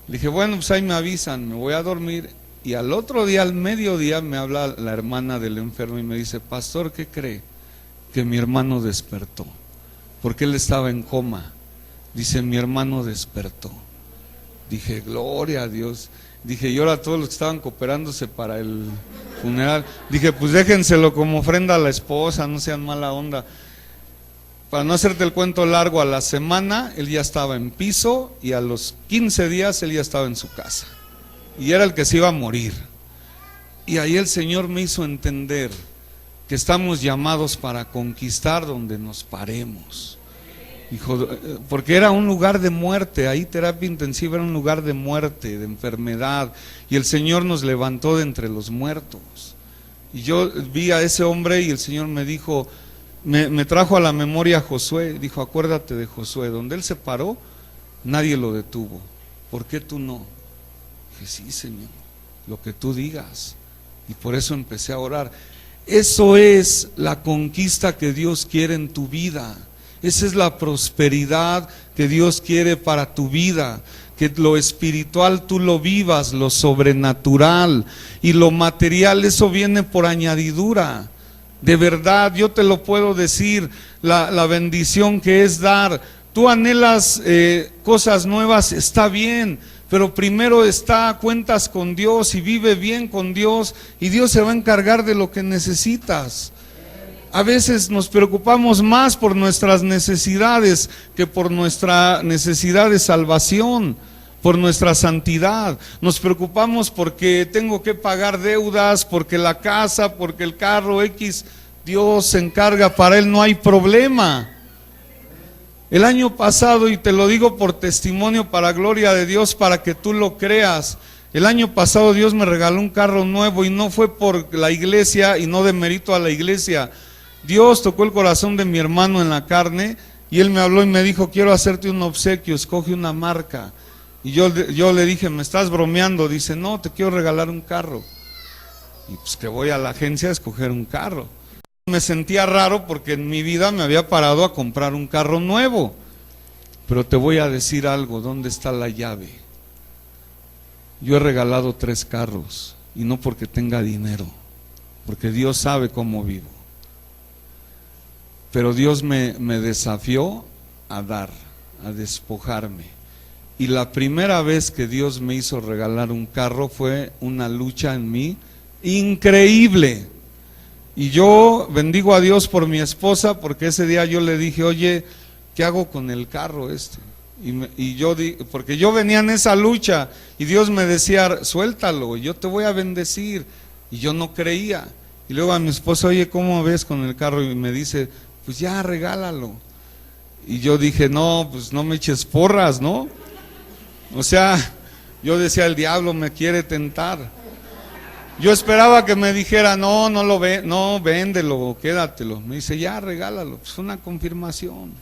Le dije: bueno, pues ahí me avisan, me voy a dormir. Y al otro día, al mediodía, me habla la hermana del enfermo y me dice: pastor, ¿qué cree? Que mi hermano despertó, porque él estaba en coma. Dice: mi hermano despertó. Dije: gloria a Dios. Dije: y ahora todos los que estaban cooperándose para el funeral, dije: pues déjenselo como ofrenda a la esposa, no sean mala onda. Para no hacerte el cuento largo, a la semana él ya estaba en piso y a los 15 días él ya estaba en su casa. Y era el que se iba a morir. Y ahí el Señor me hizo entender que estamos llamados para conquistar donde nos paremos. Dijo, porque era un lugar de muerte, ahí terapia intensiva era un lugar de muerte, de enfermedad, y el Señor nos levantó de entre los muertos. Y yo vi a ese hombre y el Señor me dijo, me trajo a la memoria a Josué. Dijo: acuérdate de Josué, donde él se paró, nadie lo detuvo. ¿Por qué tú no? Dije: sí, Señor, lo que tú digas. Y por eso empecé a orar. Eso es la conquista que Dios quiere en tu vida. Esa es la prosperidad que Dios quiere para tu vida. Que lo espiritual tú lo vivas, lo sobrenatural. Y lo material, eso viene por añadidura. De verdad, yo te lo puedo decir, la bendición que es dar. Tú anhelas cosas nuevas, está bien, pero primero cuentas con Dios y vive bien con Dios, y Dios se va a encargar de lo que necesitas. A veces nos preocupamos más por nuestras necesidades que por nuestra necesidad de salvación, por nuestra santidad. Nos preocupamos porque tengo que pagar deudas, porque la casa, porque el carro X. Dios se encarga, para Él no hay problema. El año pasado, y te lo digo por testimonio para gloria de Dios, para que tú lo creas, el año pasado Dios me regaló un carro nuevo, y no fue por la iglesia y no de mérito a la iglesia. Dios tocó el corazón de mi hermano en la carne y él me habló y me dijo: quiero hacerte un obsequio, escoge una marca. Y yo le dije: ¿me estás bromeando? Dice: no, te quiero regalar un carro. Y pues que voy a la agencia a escoger un carro. Me sentía raro porque en mi vida me había parado a comprar un carro nuevo. Pero te voy a decir algo: ¿dónde está la llave? Yo he regalado 3 carros, y no porque tenga dinero, porque Dios sabe cómo vivo. Pero Dios me desafió a dar, a despojarme. Y la primera vez que Dios me hizo regalar un carro fue una lucha en mí increíble. Y yo bendigo a Dios por mi esposa, porque ese día yo le dije, oye, ¿qué hago con el carro este? Porque yo venía en esa lucha y Dios me decía, suéltalo, yo te voy a bendecir. Y yo no creía. Y luego a mi esposa, oye, ¿cómo ves con el carro? Y me dice, pues ya, regálalo. Y yo dije, no, pues no me eches porras, ¿no? O sea, yo decía, el diablo me quiere tentar. Yo esperaba que me dijera, no véndelo, quédatelo. Me dice, ya, regálalo. Pues una confirmación.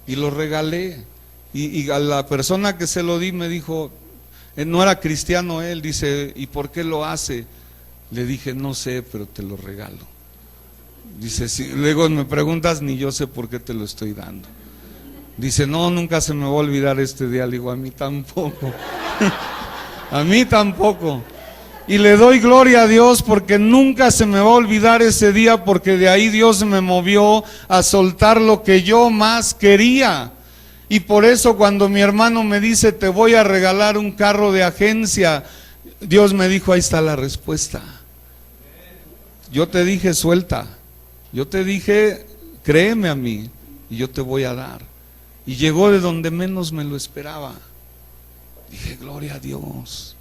Y lo regalé. Y a la persona que se lo di me dijo, no era cristiano él, dice, ¿y por qué lo hace? Le dije, no sé, pero te lo regalo. Dice, sí. Luego me preguntas, ni yo sé por qué te lo estoy dando. Dice, no, nunca se me va a olvidar este día. Le digo, a mí tampoco. A mí tampoco. Y le doy gloria a Dios porque nunca se me va a olvidar ese día, porque de ahí Dios me movió a soltar lo que yo más quería. Y por eso cuando mi hermano me dice, te voy a regalar un carro de agencia, Dios me dijo, ahí está la respuesta. Yo te dije, suelta. Yo te dije, créeme a mí y yo te voy a dar. Y llegó de donde menos me lo esperaba. Dije, gloria a Dios.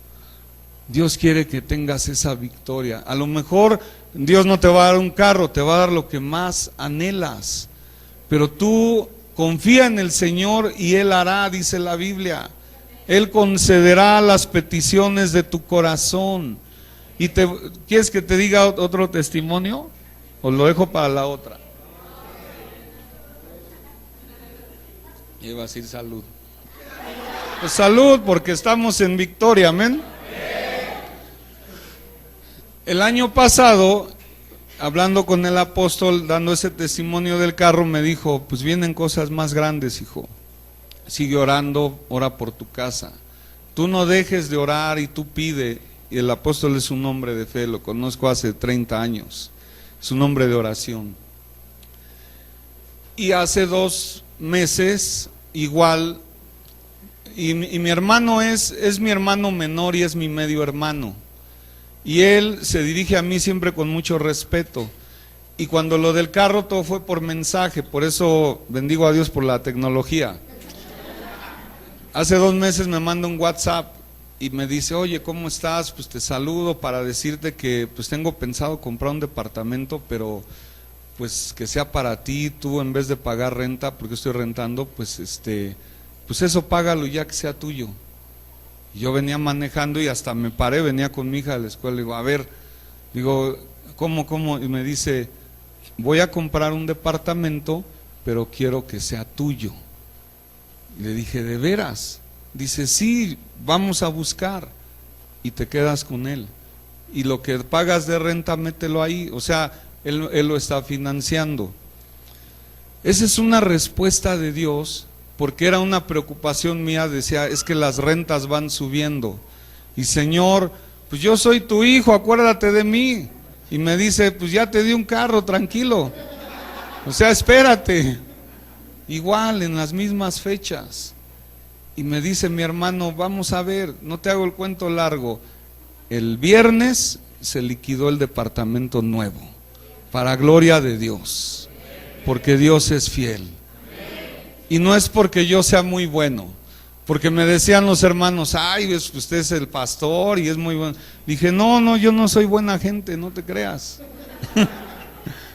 Dios quiere que tengas esa victoria. A lo mejor Dios no te va a dar un carro, te va a dar lo que más anhelas. Pero tú confía en el Señor y Él hará, dice la Biblia. Él concederá las peticiones de tu corazón. ¿Quieres que te diga otro testimonio? ¿O lo dejo para la otra? Iba a decir salud. Pues salud, porque estamos en victoria, amén. El año pasado, hablando con el apóstol, dando ese testimonio del carro, me dijo, pues vienen cosas más grandes, hijo. Sigue orando, ora por tu casa. Tú no dejes de orar y tú pide. Y el apóstol es un hombre de fe, lo conozco hace 30 años. Es un hombre de oración. Y hace 2 meses, igual, y mi hermano es mi hermano menor y es mi medio hermano. Y él se dirige a mí siempre con mucho respeto. Y cuando lo del carro todo fue por mensaje, por eso bendigo a Dios por la tecnología. Hace 2 meses me manda un WhatsApp y me dice, oye, ¿cómo estás? Pues te saludo para decirte que pues tengo pensado comprar un departamento, pero pues que sea para ti, tú en vez de pagar renta, porque estoy rentando, pues eso págalo ya que sea tuyo. Y yo venía manejando y hasta me paré, venía con mi hija de la escuela, digo, a ver, ¿cómo? Y me dice, voy a comprar un departamento, pero quiero que sea tuyo. Y le dije, ¿de veras? Dice, sí, vamos a buscar. Y te quedas con él. Y lo que pagas de renta, mételo ahí. O sea, él lo está financiando. Esa es una respuesta de Dios, porque era una preocupación mía. Decía, es que las rentas van subiendo. Y Señor, pues yo soy tu hijo, acuérdate de mí. Y me dice, pues ya te di un carro, tranquilo. O sea, espérate. Igual, en las mismas fechas. Y me dice mi hermano, vamos a ver, no te hago el cuento largo. El viernes se liquidó el departamento nuevo, para gloria de Dios, porque Dios es fiel. Y no es porque yo sea muy bueno, porque me decían los hermanos, ay, usted es el pastor y es muy bueno. Dije, no, yo no soy buena gente, no te creas.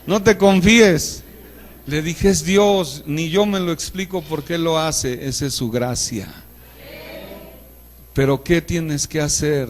No te confíes. Le dije, es Dios, ni yo me lo explico por qué lo hace, esa es su gracia. Pero ¿qué tienes que hacer?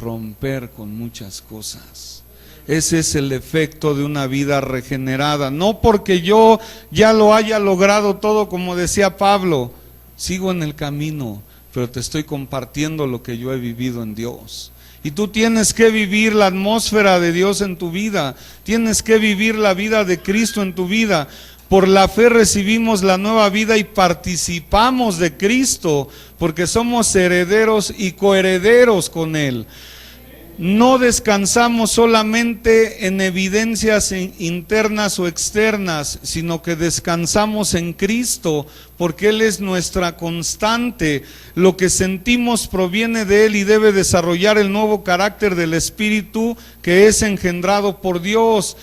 Romper con muchas cosas. Ese es el efecto de una vida regenerada. No porque yo ya lo haya logrado todo, como decía Pablo, sigo en el camino, pero te estoy compartiendo lo que yo he vivido en Dios. Y tú tienes que vivir la atmósfera de Dios en tu vida, tienes que vivir la vida de Cristo en tu vida. Por la fe recibimos la nueva vida y participamos de Cristo, porque somos herederos y coherederos con Él. no descansamos solamente en evidencias internas o externas, sino que descansamos en Cristo, porque Él es nuestra constante. Lo que sentimos proviene de Él y debe desarrollar el nuevo carácter del Espíritu que es engendrado por Dios.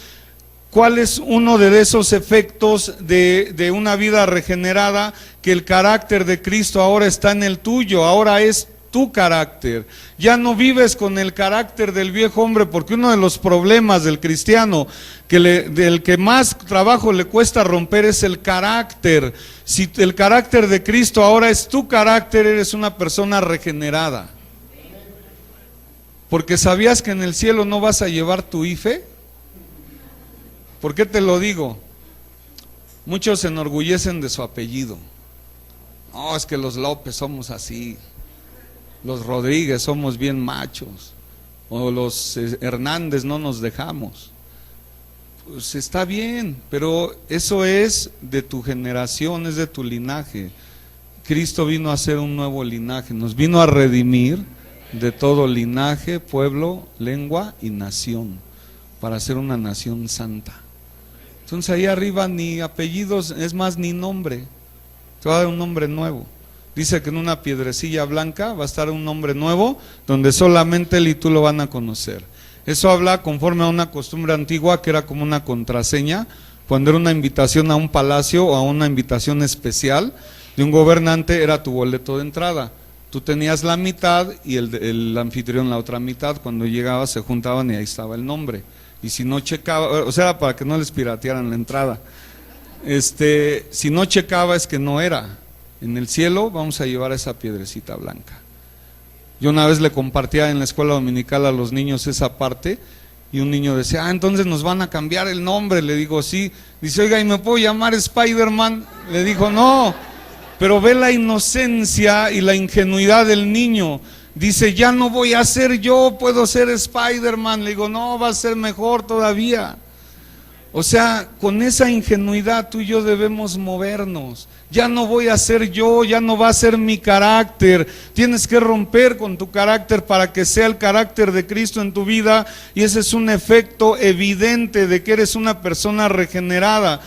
¿Cuál es uno de esos efectos de una vida regenerada? Que el carácter de Cristo ahora está en el tuyo, ahora es tu carácter. Ya no vives con el carácter del viejo hombre, porque uno de los problemas del cristiano, del que más trabajo le cuesta romper, es el carácter. Si el carácter de Cristo ahora es tu carácter, eres una persona regenerada. Porque ¿sabías que en el cielo no vas a llevar tu IFE? ¿Por qué te lo digo? Muchos se enorgullecen de su apellido. No, es que los López somos así, los Rodríguez somos bien machos, o los Hernández no nos dejamos. Pues está bien, pero eso es de tu generación, es de tu linaje. Cristo vino a hacer un nuevo linaje, nos vino a redimir de todo linaje, pueblo, lengua y nación, para hacer una nación santa. Entonces ahí arriba ni apellidos, es más ni nombre, te va a dar un nombre nuevo. Dice que en una piedrecilla blanca va a estar un nombre nuevo, donde solamente Él y tú lo van a conocer. Eso habla conforme a una costumbre antigua que era como una contraseña, cuando era una invitación a un palacio o a una invitación especial de un gobernante, era tu boleto de entrada. Tú tenías la mitad y el anfitrión la otra mitad. Cuando llegabas se juntaban y ahí estaba el nombre. Y si no checaba, o sea, para que no les piratearan la entrada. Si no checaba es que no era. En el cielo vamos a llevar esa piedrecita blanca. Yo una vez le compartía en la escuela dominical a los niños esa parte, y un niño decía, entonces nos van a cambiar el nombre. Le digo, sí. Dice, oiga, ¿y me puedo llamar Spider-Man? Le dijo, no, pero ve la inocencia y la ingenuidad del niño. Dice, ya no voy a ser yo, puedo ser Spider-Man. Le digo, no, va a ser mejor todavía. O sea, con esa ingenuidad tú y yo debemos movernos. Ya no voy a ser yo, ya no va a ser mi carácter. Tienes que romper con tu carácter para que sea el carácter de Cristo en tu vida, y ese es un efecto evidente de que eres una persona regenerada.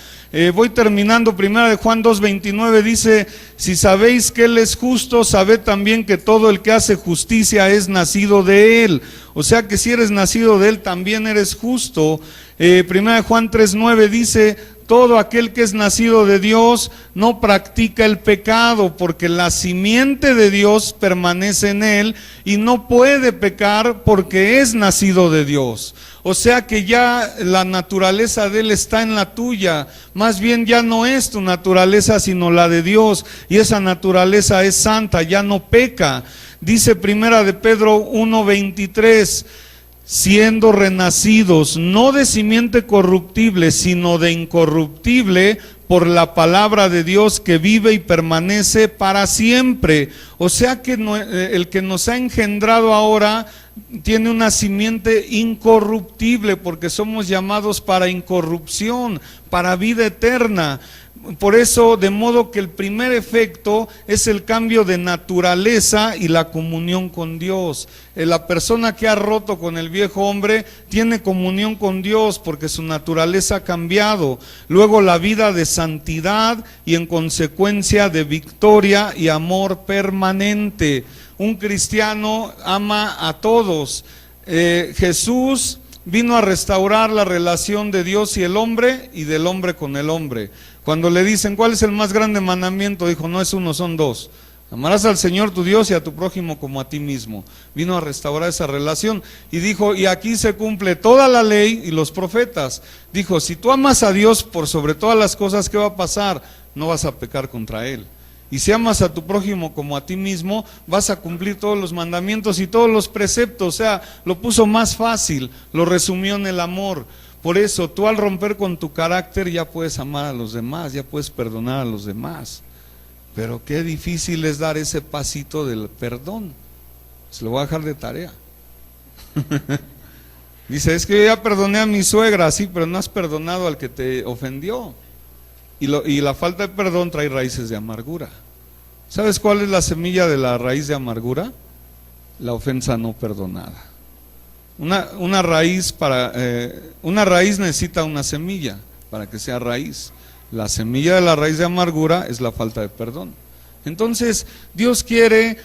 Voy terminando. Primera de Juan 2:29 dice, si sabéis que Él es justo, sabed también que todo el que hace justicia es nacido de Él. O sea que si eres nacido de Él, también eres justo. Primera de Juan 3:9 dice, todo aquel que es nacido de Dios no practica el pecado, porque la simiente de Dios permanece en él y no puede pecar porque es nacido de Dios. O sea que ya la naturaleza de él está en la tuya. Más bien ya no es tu naturaleza sino la de Dios, y esa naturaleza es santa, ya no peca. Dice Primera de Pedro 1:23, siendo renacidos no de simiente corruptible sino de incorruptible por la palabra de Dios que vive y permanece para siempre. O sea que el que nos ha engendrado ahora tiene una simiente incorruptible, porque somos llamados para incorrupción, para vida eterna. Por eso, de modo que el primer efecto es el cambio de naturaleza y la comunión con Dios. La persona que ha roto con el viejo hombre tiene comunión con Dios porque su naturaleza ha cambiado. Luego la vida de santidad y en consecuencia de victoria y amor permanente. Un cristiano ama a todos. Jesús vino a restaurar la relación de Dios y el hombre, y del hombre con el hombre. Cuando le dicen, ¿cuál es el más grande mandamiento? Dijo, no es uno, son dos. Amarás al Señor tu Dios y a tu prójimo como a ti mismo. Vino a restaurar esa relación. Y dijo, y aquí se cumple toda la ley y los profetas. Dijo, si tú amas a Dios por sobre todas las cosas, ¿qué va a pasar? No vas a pecar contra Él. Y si amas a tu prójimo como a ti mismo, vas a cumplir todos los mandamientos y todos los preceptos. O sea, lo puso más fácil, lo resumió en el amor. Por eso, tú al romper con tu carácter ya puedes amar a los demás, ya puedes perdonar a los demás. Pero qué difícil es dar ese pasito del perdón. Se lo voy a dejar de tarea. Dice, es que yo ya perdoné a mi suegra, sí, pero no has perdonado al que te ofendió. Y la falta de perdón trae raíces de amargura. ¿Sabes cuál es la semilla de la raíz de amargura? La ofensa no perdonada. Una raíz una raíz necesita una semilla para que sea raíz. La semilla de la raíz de amargura es la falta de perdón. Entonces, Dios quiere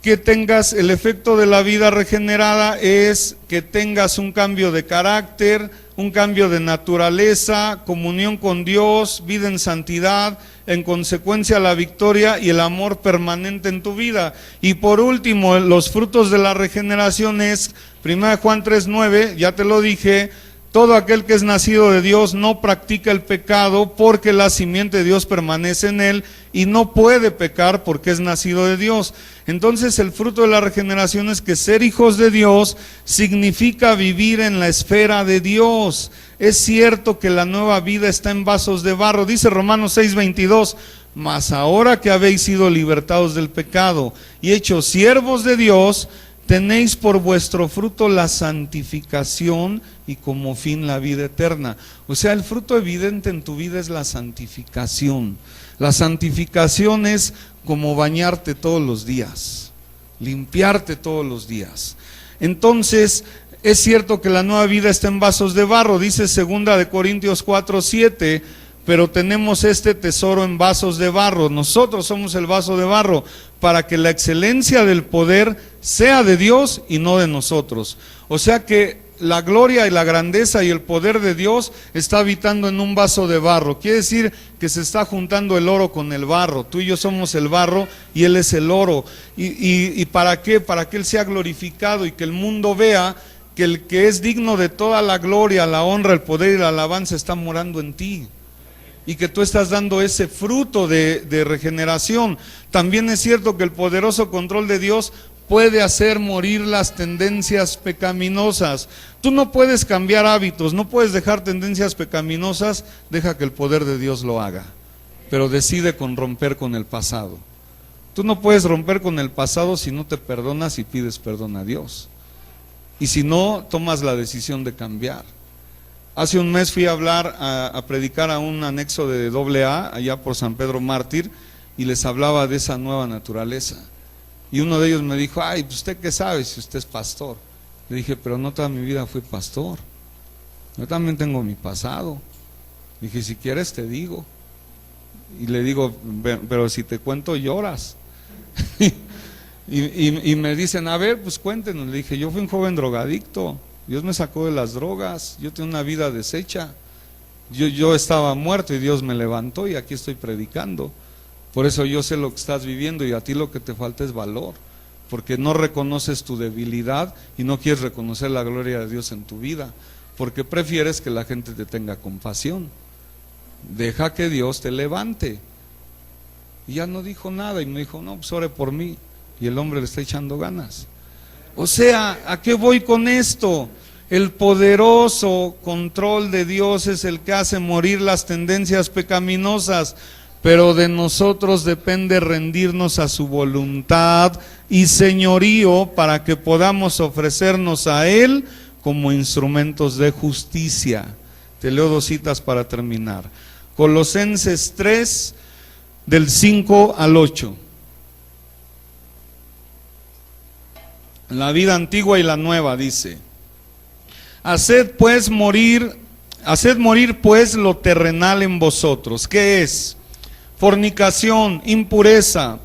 que tengas el efecto de la vida regenerada, es que tengas un cambio de carácter, un cambio de naturaleza, comunión con Dios, vida en santidad, en consecuencia la victoria y el amor permanente en tu vida. Y por último, los frutos de la regeneración es 1 Juan 3:9, ya te lo dije: todo aquel que es nacido de Dios no practica el pecado, porque la simiente de Dios permanece en él y no puede pecar porque es nacido de Dios. Entonces el fruto de la regeneración es que ser hijos de Dios significa vivir en la esfera de Dios. Es cierto que la nueva vida está en vasos de barro, dice Romanos 6:22, mas ahora que habéis sido libertados del pecado y hechos siervos de Dios, tenéis por vuestro fruto la santificación y como fin la vida eterna. O sea, el fruto evidente en tu vida es la santificación. La santificación es como bañarte todos los días, limpiarte todos los días. Entonces, es cierto que la nueva vida está en vasos de barro, dice 2 Corintios 4:7, pero tenemos este tesoro en vasos de barro. Nosotros somos el vaso de barro, para que la excelencia del poder sea de Dios y no de nosotros. O sea que la gloria y la grandeza y el poder de Dios está habitando en un vaso de barro. Quiere decir que se está juntando el oro con el barro. Tú y yo somos el barro y Él es el oro. ¿Y para qué? Para que Él sea glorificado y que el mundo vea que el que es digno de toda la gloria, la honra, el poder y la alabanza está morando en ti. Y que tú estás dando ese fruto de regeneración. También es cierto que el poderoso control de Dios puede hacer morir las tendencias pecaminosas. Tú no puedes cambiar hábitos, no puedes dejar tendencias pecaminosas, deja que el poder de Dios lo haga. Pero decide con romper con el pasado. Tú no puedes romper con el pasado si no te perdonas y pides perdón a Dios. Y si no, tomas la decisión de cambiar. Hace un mes fui a hablar, a predicar a un anexo de AA, allá por San Pedro Mártir, y les hablaba de esa nueva naturaleza. Y uno de ellos me dijo: ay, ¿usted qué sabe si usted es pastor? Le dije: pero no toda mi vida fui pastor. Yo también tengo mi pasado. Le dije: si quieres te digo. Y le digo: pero si te cuento lloras. y me dicen: a ver, pues cuéntenos. Le dije: yo fui un joven drogadicto. Dios me sacó de las drogas, yo tenía una vida deshecha, yo estaba muerto y Dios me levantó y aquí estoy predicando. Por eso yo sé lo que estás viviendo y a ti lo que te falta es valor, porque no reconoces tu debilidad y no quieres reconocer la gloria de Dios en tu vida, porque prefieres que la gente te tenga compasión. Deja que Dios te levante. Y ya no dijo nada y me dijo: no, pues ore por mí. Y el hombre le está echando ganas. O sea, ¿a qué voy con esto? El poderoso control de Dios es el que hace morir las tendencias pecaminosas, pero de nosotros depende rendirnos a su voluntad y señorío para que podamos ofrecernos a Él como instrumentos de justicia. Te leo 2 citas para terminar. Colosenses 3, del 5 al 8. La vida antigua y la nueva dice: haced morir pues lo terrenal en vosotros. ¿Qué es? Fornicación, impureza,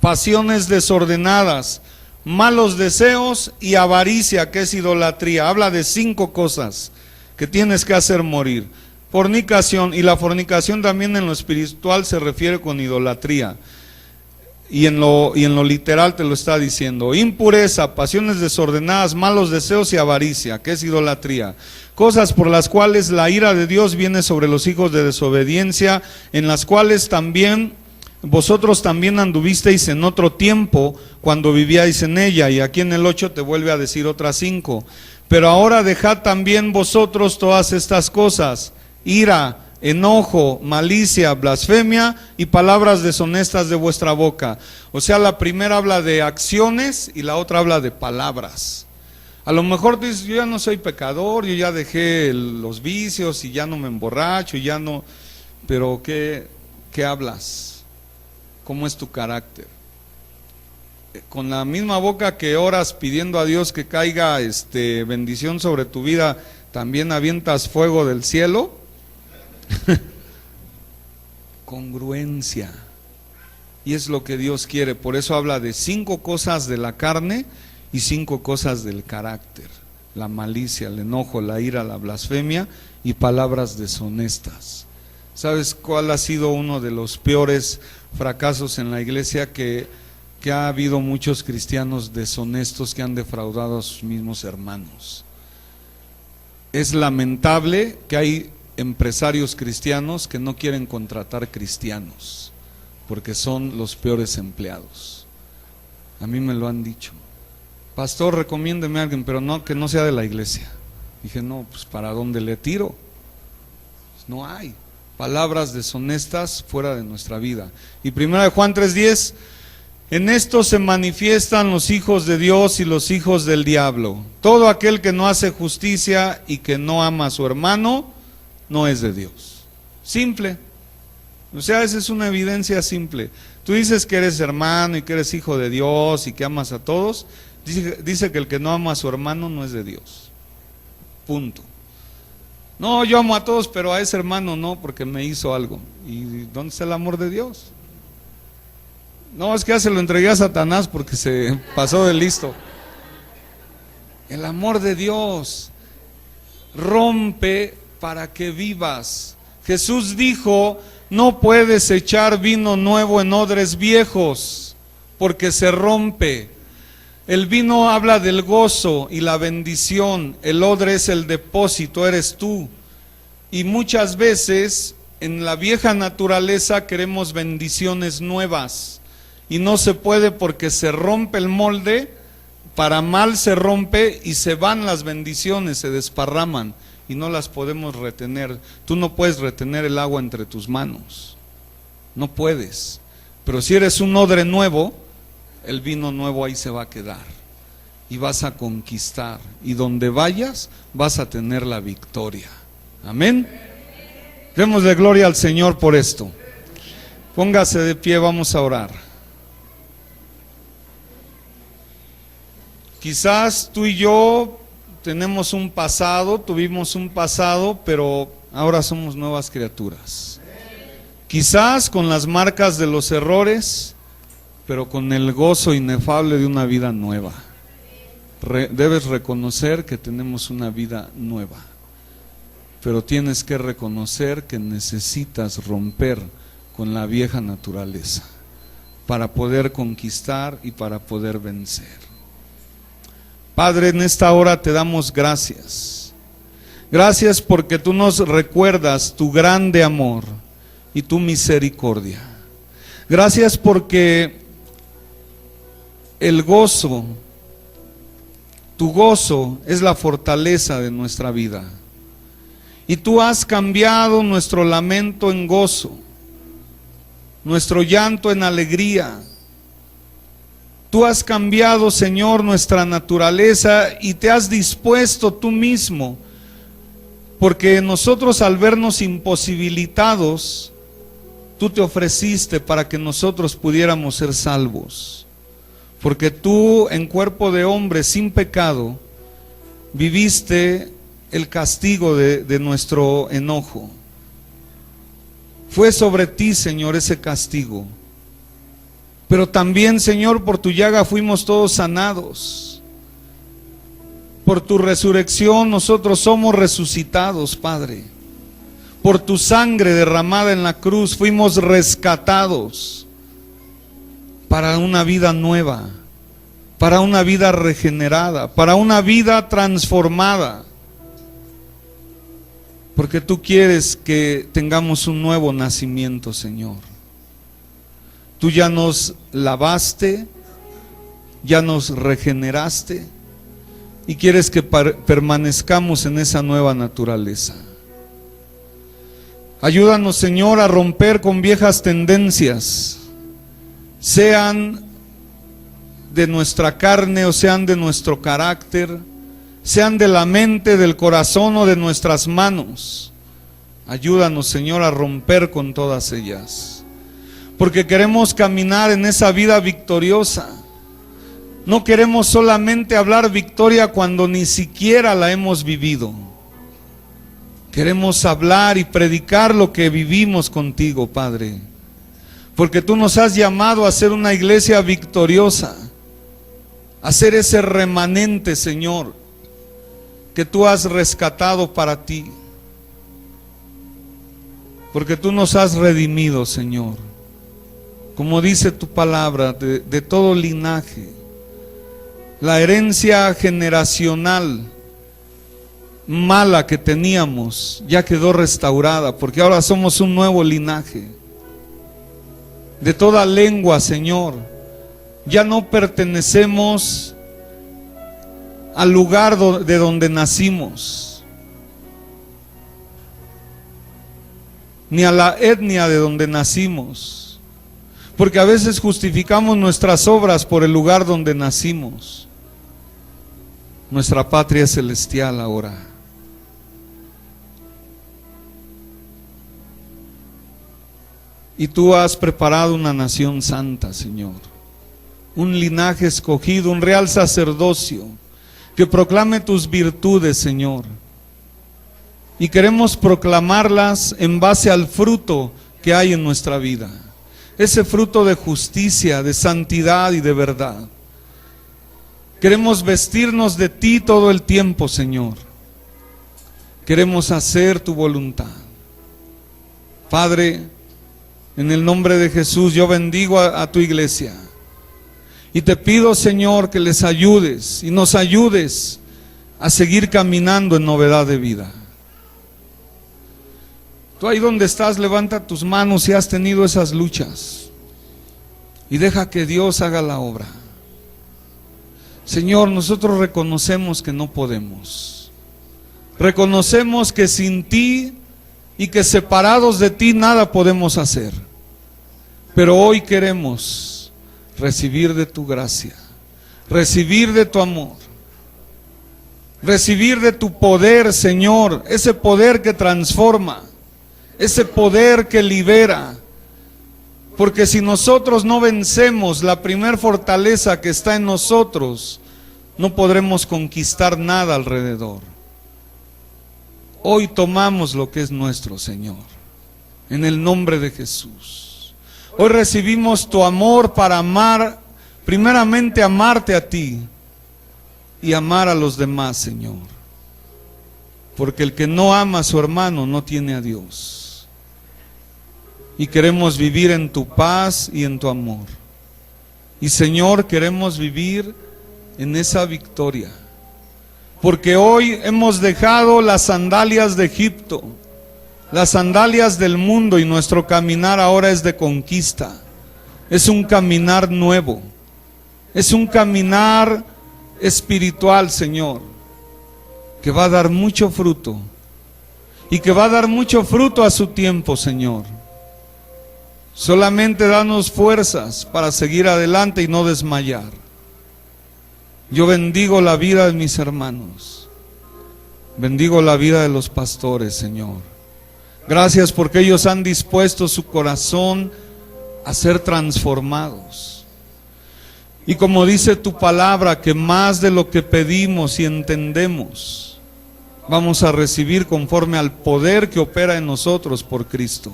pasiones desordenadas, malos deseos y avaricia, que es idolatría. Habla de 5 cosas que tienes que hacer morir. Fornicación, y la fornicación también en lo espiritual se refiere con idolatría. Y en lo literal te lo está diciendo: impureza, pasiones desordenadas, malos deseos y avaricia, que es idolatría. Cosas por las cuales la ira de Dios viene sobre los hijos de desobediencia, en las cuales también vosotros también anduvisteis en otro tiempo, cuando vivíais en ella. Y aquí en el 8 te vuelve a decir otras 5. Pero ahora dejad también vosotros todas estas cosas: ira, enojo, malicia, blasfemia y palabras deshonestas de vuestra boca. O sea, la primera habla de acciones y la otra habla de palabras. A lo mejor tú dices: yo ya no soy pecador, yo ya dejé los vicios y ya no me emborracho y ya no. Pero ¿qué hablas? ¿Cómo es tu carácter? con la misma boca que oras pidiendo a Dios que caiga bendición sobre tu vida, también avientas fuego del cielo. Congruencia. Y es lo que Dios quiere. Por eso habla de 5 cosas de la carne y 5 cosas del carácter: la malicia, el enojo, la ira, la blasfemia y palabras deshonestas. ¿Sabes cuál ha sido uno de los peores fracasos en la iglesia? Que ha habido muchos cristianos deshonestos que han defraudado a sus mismos hermanos. Es lamentable que hay empresarios cristianos que no quieren contratar cristianos porque son los peores empleados. A mí me lo han dicho: pastor, recomiéndeme a alguien, pero no, que no sea de la iglesia. Dije, no, pues ¿para dónde le tiro? Pues no hay. Palabras deshonestas fuera de nuestra vida. Y 1 Juan 3:10: en esto se manifiestan los hijos de Dios y los hijos del diablo. Todo aquel que no hace justicia y que no ama a su hermano no es de Dios. Simple. O sea, esa es una evidencia simple. Tú dices que eres hermano y que eres hijo de Dios y que amas a todos. Dice que el que no ama a su hermano no es de Dios. Punto. No, yo amo a todos, pero a ese hermano no, porque me hizo algo. ¿Y dónde está el amor de Dios? No, es que ya se lo entregué a Satanás porque se pasó de listo. El amor de Dios rompe para que vivas. Jesús dijo: no puedes echar vino nuevo en odres viejos, porque se rompe. El vino habla del gozo y la bendición. El odre es el depósito, eres tú. Y muchas veces en la vieja naturaleza queremos bendiciones nuevas. Y no se puede porque se rompe el molde, para mal se rompe y se van las bendiciones, se desparraman y no las podemos retener. Tú no puedes retener el agua entre tus manos, no puedes. Pero si eres un odre nuevo, el vino nuevo ahí se va a quedar y vas a conquistar, y donde vayas vas a tener la victoria. Amén. Démosle gloria al Señor por esto. Póngase de pie, vamos a orar. Quizás tú y yo tenemos un pasado, tuvimos un pasado, pero ahora somos nuevas criaturas. Quizás con las marcas de los errores, pero con el gozo inefable de una vida nueva. Debes reconocer que tenemos una vida nueva, pero tienes que reconocer que necesitas romper con la vieja naturaleza para poder conquistar y para poder vencer. Padre, en esta hora te damos gracias. Gracias porque tú nos recuerdas tu grande amor y tu misericordia. Gracias porque el gozo, tu gozo es la fortaleza de nuestra vida. Y tú has cambiado nuestro lamento en gozo, nuestro llanto en alegría. Tú has cambiado, Señor, nuestra naturaleza y te has dispuesto tú mismo, porque nosotros, al vernos imposibilitados, tú te ofreciste para que nosotros pudiéramos ser salvos. Porque tú, en cuerpo de hombre sin pecado, viviste el castigo de nuestro enojo. Fue sobre ti, Señor, ese castigo. Pero también, Señor, por tu llaga fuimos todos sanados. Por tu resurrección nosotros somos resucitados, Padre. Por tu sangre derramada en la cruz fuimos rescatados para una vida nueva, para una vida regenerada, para una vida transformada. Porque tú quieres que tengamos un nuevo nacimiento, Señor. Tú ya nos lavaste, ya nos regeneraste y quieres que permanezcamos en esa nueva naturaleza. Ayúdanos, Señor, a romper con viejas tendencias, sean de nuestra carne o sean de nuestro carácter, sean de la mente, del corazón o de nuestras manos. Ayúdanos, Señor, a romper con todas ellas, porque queremos caminar en esa vida victoriosa, No queremos solamente hablar victoria cuando ni siquiera la hemos vivido. Queremos hablar y predicar lo que vivimos contigo, Padre. Porque tú nos has llamado a ser una iglesia victoriosa, a ser ese remanente, Señor, que tú has rescatado para ti. Porque tú nos has redimido, Señor. Como dice tu palabra, de todo linaje. La herencia generacional mala que teníamos ya quedó restaurada, porque ahora somos un nuevo linaje. De toda lengua, Señor, ya no pertenecemos al lugar de donde nacimos, ni a la etnia de donde nacimos, porque a veces justificamos nuestras obras por el lugar donde nacimos. Nuestra patria es celestial ahora. Y tú has preparado una nación santa, Señor, un linaje escogido, un real sacerdocio, que proclame tus virtudes, Señor. Y queremos proclamarlas en base al fruto que hay en nuestra vida, ese fruto de justicia, de santidad y de verdad. Queremos vestirnos de ti todo el tiempo, Señor. Queremos hacer tu voluntad. Padre, en el nombre de Jesús yo bendigo a tu iglesia. Y te pido, Señor, que les ayudes y nos ayudes a seguir caminando en novedad de vida. Tú ahí donde estás, levanta tus manos si has tenido esas luchas y deja que Dios haga la obra. Señor, nosotros reconocemos que no podemos. Reconocemos que sin ti y que separados de ti nada podemos hacer. Pero hoy queremos recibir de tu gracia, recibir de tu amor, recibir de tu poder, Señor, ese poder que transforma, ese poder que libera. Porque si nosotros no vencemos la primer fortaleza que está en nosotros, no podremos conquistar nada alrededor. Hoy tomamos lo que es nuestro, Señor, en el nombre de Jesús. Hoy recibimos tu amor para amar, primeramente amarte a ti y amar a los demás, Señor. Porque el que no ama a su hermano no tiene a Dios. Y queremos vivir en tu paz y en tu amor. Y Señor, queremos vivir en esa victoria. Porque hoy hemos dejado las sandalias de Egipto, las sandalias del mundo, y nuestro caminar ahora es de conquista. Es un caminar nuevo. Es un caminar espiritual, Señor, que va a dar mucho fruto. Y que va a dar mucho fruto a su tiempo, Señor. Solamente danos fuerzas para seguir adelante y no desmayar. Yo bendigo la vida de mis hermanos. Bendigo la vida de los pastores, Señor. Gracias porque ellos han dispuesto su corazón a ser transformados. Y como dice tu palabra, que más de lo que pedimos y entendemos, vamos a recibir conforme al poder que opera en nosotros por Cristo.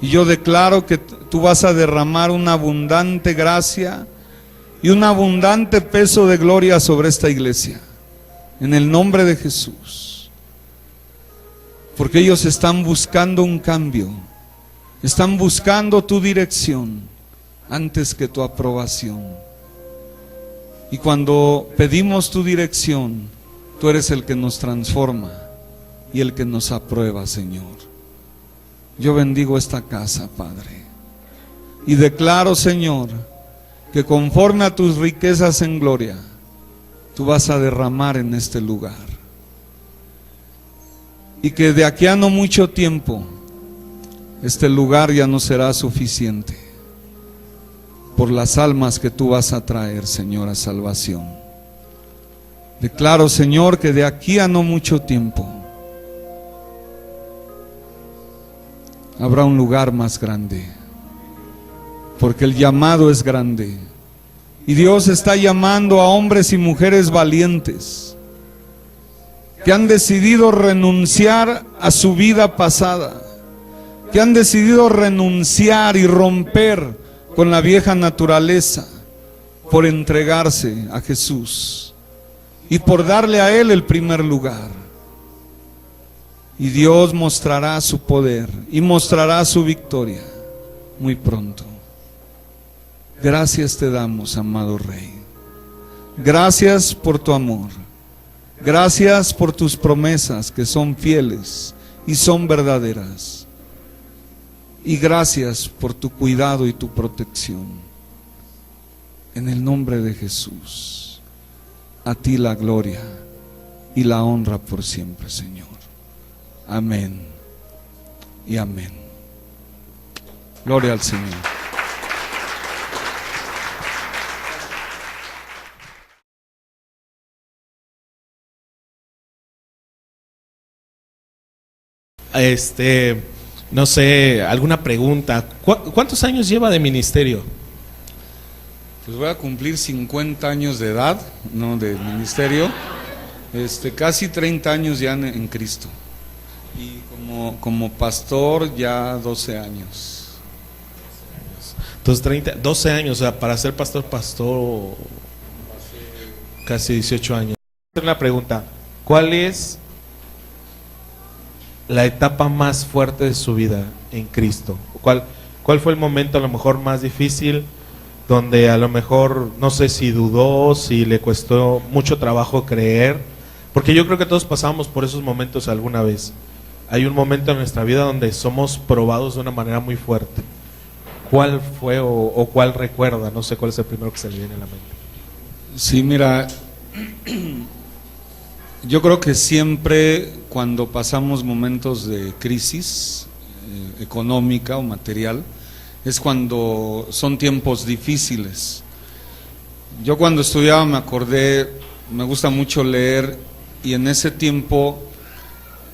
Y yo declaro que tú vas a derramar una abundante gracia y un abundante peso de gloria sobre esta iglesia, en el nombre de Jesús. Porque ellos están buscando un cambio, están buscando tu dirección antes que tu aprobación. Y cuando pedimos tu dirección, tú eres el que nos transforma y el que nos aprueba, Señor. Yo bendigo esta casa, Padre, y declaro, Señor, que conforme a tus riquezas en gloria, tú vas a derramar en este lugar. Y que de aquí a no mucho tiempo, este lugar ya no será suficiente por las almas que tú vas a traer, Señor, a salvación. Declaro, Señor, que de aquí a no mucho tiempo habrá un lugar más grande, porque el llamado es grande Y Dios está llamando a hombres y mujeres valientes que han decidido renunciar a su vida pasada, que han decidido renunciar y romper con la vieja naturaleza por entregarse a Jesús y por darle a Él el primer lugar. Y Dios mostrará su poder y mostrará su victoria muy pronto. Gracias te damos, amado Rey. Gracias por tu amor. Gracias por tus promesas que son fieles y son verdaderas. Y gracias por tu cuidado y tu protección. En el nombre de Jesús, a ti la gloria y la honra por siempre, Señor. Amén y amén. Gloria al Señor. No sé, alguna pregunta. ¿Cuántos años lleva de ministerio? Pues voy a cumplir 50 años de edad, no de ministerio, casi 30 años ya en Cristo. Y como pastor ya 12 años. Entonces 12 años, o sea, para ser pastor casi 18 años. Una pregunta, ¿cuál es la etapa más fuerte de su vida en Cristo? ¿Cuál fue el momento a lo mejor más difícil, donde a lo mejor, no sé si dudó, si le costó mucho trabajo creer? Porque yo creo que todos pasamos por esos momentos alguna vez. Hay un momento en nuestra vida donde somos probados de una manera muy fuerte. ¿Cuál fue o cuál recuerda? No sé cuál es el primero que se le viene a la mente. Sí, mira, yo creo que siempre cuando pasamos momentos de crisis económica o material, es cuando son tiempos difíciles. Yo cuando estudiaba me gusta mucho leer, y en ese tiempo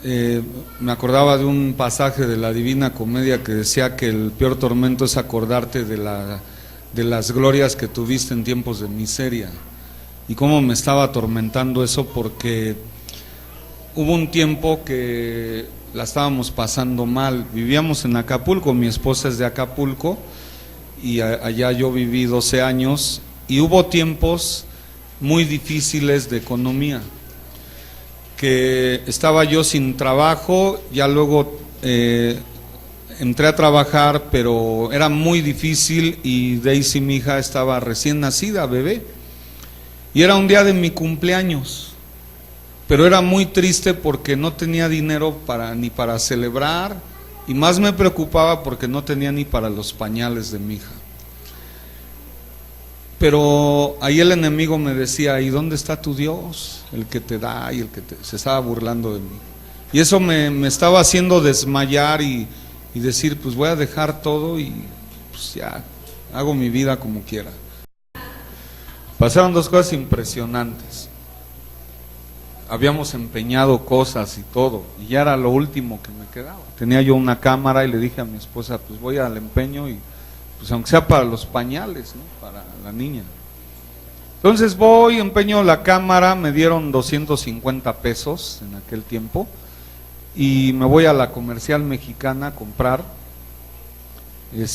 me acordaba de un pasaje de la Divina Comedia que decía que el peor tormento es acordarte de las glorias que tuviste en tiempos de miseria. Y cómo me estaba atormentando eso, porque hubo un tiempo que la estábamos pasando mal. Vivíamos en Acapulco, mi esposa es de Acapulco, y allá yo viví 12 años, y hubo tiempos muy difíciles de economía, que estaba yo sin trabajo. Ya luego entré a trabajar, pero era muy difícil, y Daisy, mi hija, estaba recién nacida, bebé, y era un día de mi cumpleaños, pero era muy triste porque no tenía dinero ni para celebrar, y más me preocupaba porque no tenía ni para los pañales de mi hija. Pero ahí el enemigo me decía: ¿y dónde está tu Dios? El que te da y se estaba burlando de mí. Y eso me estaba haciendo desmayar y decir: pues voy a dejar todo y pues ya hago mi vida como quiera. Pasaron dos cosas impresionantes. Habíamos empeñado cosas y todo, y ya era lo último que me quedaba. Tenía yo una cámara y le dije a mi esposa: pues voy al empeño, y pues aunque sea para los pañales, ¿no?, para la niña. Entonces voy, empeño la cámara, me dieron 250 pesos en aquel tiempo, y me voy a la Comercial Mexicana a comprar.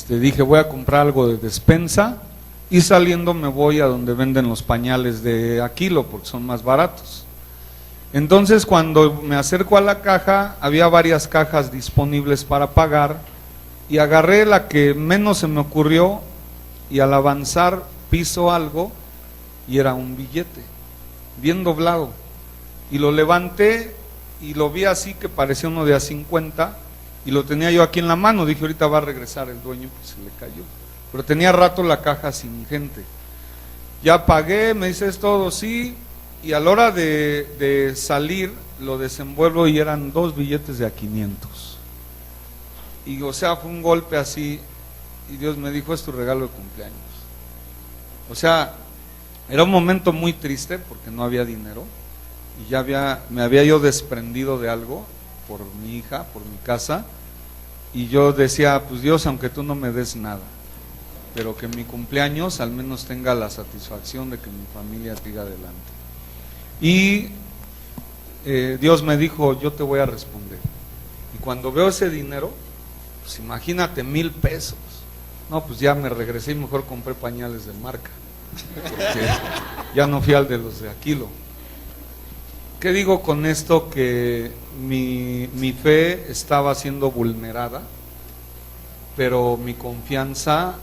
Dije: voy a comprar algo de despensa, y saliendo me voy a donde venden los pañales de a kilo, porque son más baratos. Entonces cuando me acerco a la caja, había varias cajas disponibles para pagar, y agarré la que menos se me ocurrió, y al avanzar piso algo, y era un billete bien doblado, y lo levanté y lo vi así, que parecía uno de a 50, y lo tenía yo aquí en la mano. Dije: ahorita va a regresar el dueño, pues se le cayó. Pero tenía rato la caja sin gente. Ya pagué, me dice: ¿es todo? Sí. Y a la hora de salir, lo desenvuelvo y eran 2 billetes de a 500. Y o sea, fue un golpe así, y Dios me dijo: es tu regalo de cumpleaños. O sea, era un momento muy triste porque no había dinero, y ya me había yo desprendido de algo por mi hija, por mi casa, y yo decía: pues Dios, aunque tú no me des nada, pero que mi cumpleaños al menos tenga la satisfacción de que mi familia siga adelante. Y Dios me dijo, yo te voy a responder. Y cuando veo ese dinero, pues imagínate, 1,000 pesos. No, pues ya me regresé y mejor compré pañales de marca, porque ya no fui al de los de Aquilo. ¿Qué digo con esto? Que mi fe estaba siendo vulnerada, pero mi confianza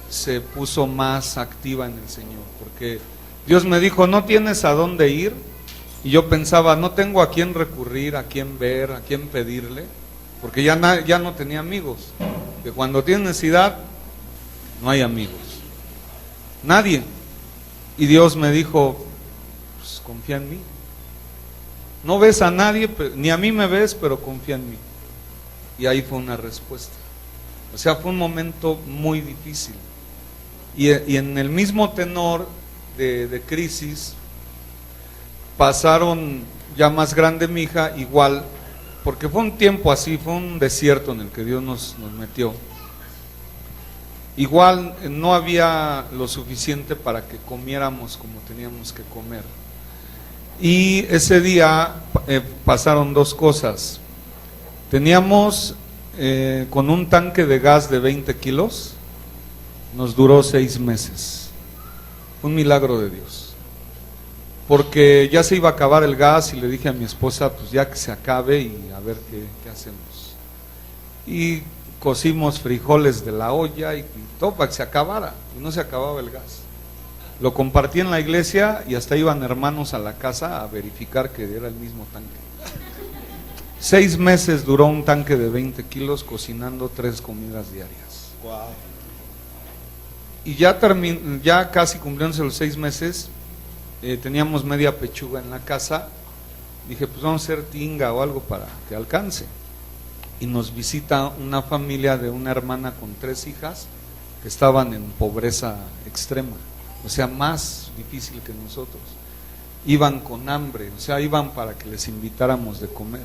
se puso más activa en el Señor, porque Dios me dijo, no tienes a dónde ir, y yo pensaba, no tengo a quién recurrir, a quién ver, a quién pedirle, porque ya no tenía amigos, que cuando tienes necesidad no hay amigos, nadie. Y Dios me dijo, pues confía en mí, no ves a nadie, ni a mí me ves, pero confía en mí. Y ahí fue una respuesta. O sea, fue un momento muy difícil. Y en el mismo tenor de crisis, pasaron, ya más grande mi hija, igual, porque fue un tiempo así, fue un desierto en el que Dios nos metió. Igual no había lo suficiente para que comiéramos como teníamos que comer. Y ese día pasaron dos cosas. Teníamos con un tanque de gas de 20 kilos, nos duró 6 meses. Un milagro de Dios. Porque ya se iba a acabar el gas y le dije a mi esposa, pues ya que se acabe y a ver qué hacemos. Y cocimos frijoles de la olla y todo para que se acabara, y no se acababa el gas. Lo compartí en la iglesia y hasta iban hermanos a la casa a verificar que era el mismo tanque. 6 meses duró un tanque de 20 kilos cocinando 3 comidas diarias. Wow. Y ya casi cumpliéndose los 6 meses, teníamos media pechuga en la casa. Dije, pues vamos a hacer tinga o algo para que alcance. Y nos visita una familia de una hermana con 3 hijas que estaban en pobreza extrema, o sea, más difícil que nosotros. Iban con hambre, o sea, iban para que les invitáramos de comer.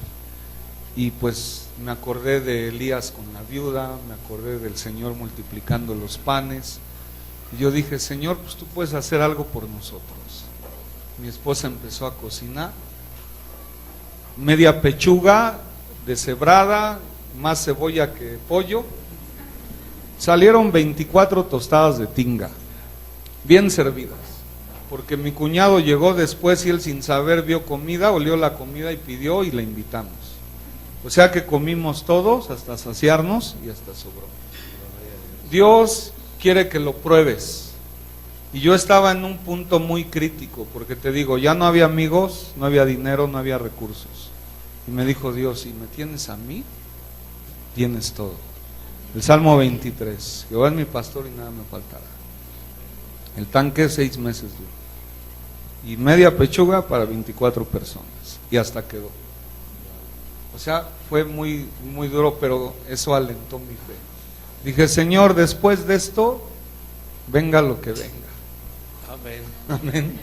Y pues me acordé de Elías con la viuda, me acordé del Señor multiplicando los panes. Y yo dije, Señor, pues tú puedes hacer algo por nosotros. Mi esposa empezó a cocinar, media pechuga deshebrada, más cebolla que pollo. Salieron 24 tostadas de tinga, bien servidas, porque mi cuñado llegó después y él sin saber vio comida, olió la comida y pidió y la invitamos. O sea que comimos todos hasta saciarnos y hasta sobró. Dios quiere que lo pruebes. Y yo estaba en un punto muy crítico, porque te digo, ya no había amigos, no había dinero, no había recursos. Y me dijo Dios, si me tienes a mí, tienes todo. El Salmo 23, Jehová es mi pastor y nada me faltará. El tanque 6 meses duró. Y media pechuga para 24 personas. Y hasta quedó. O sea, fue muy, muy duro, pero eso alentó mi fe. Dije, Señor, después de esto, venga lo que venga. Amén. Amén.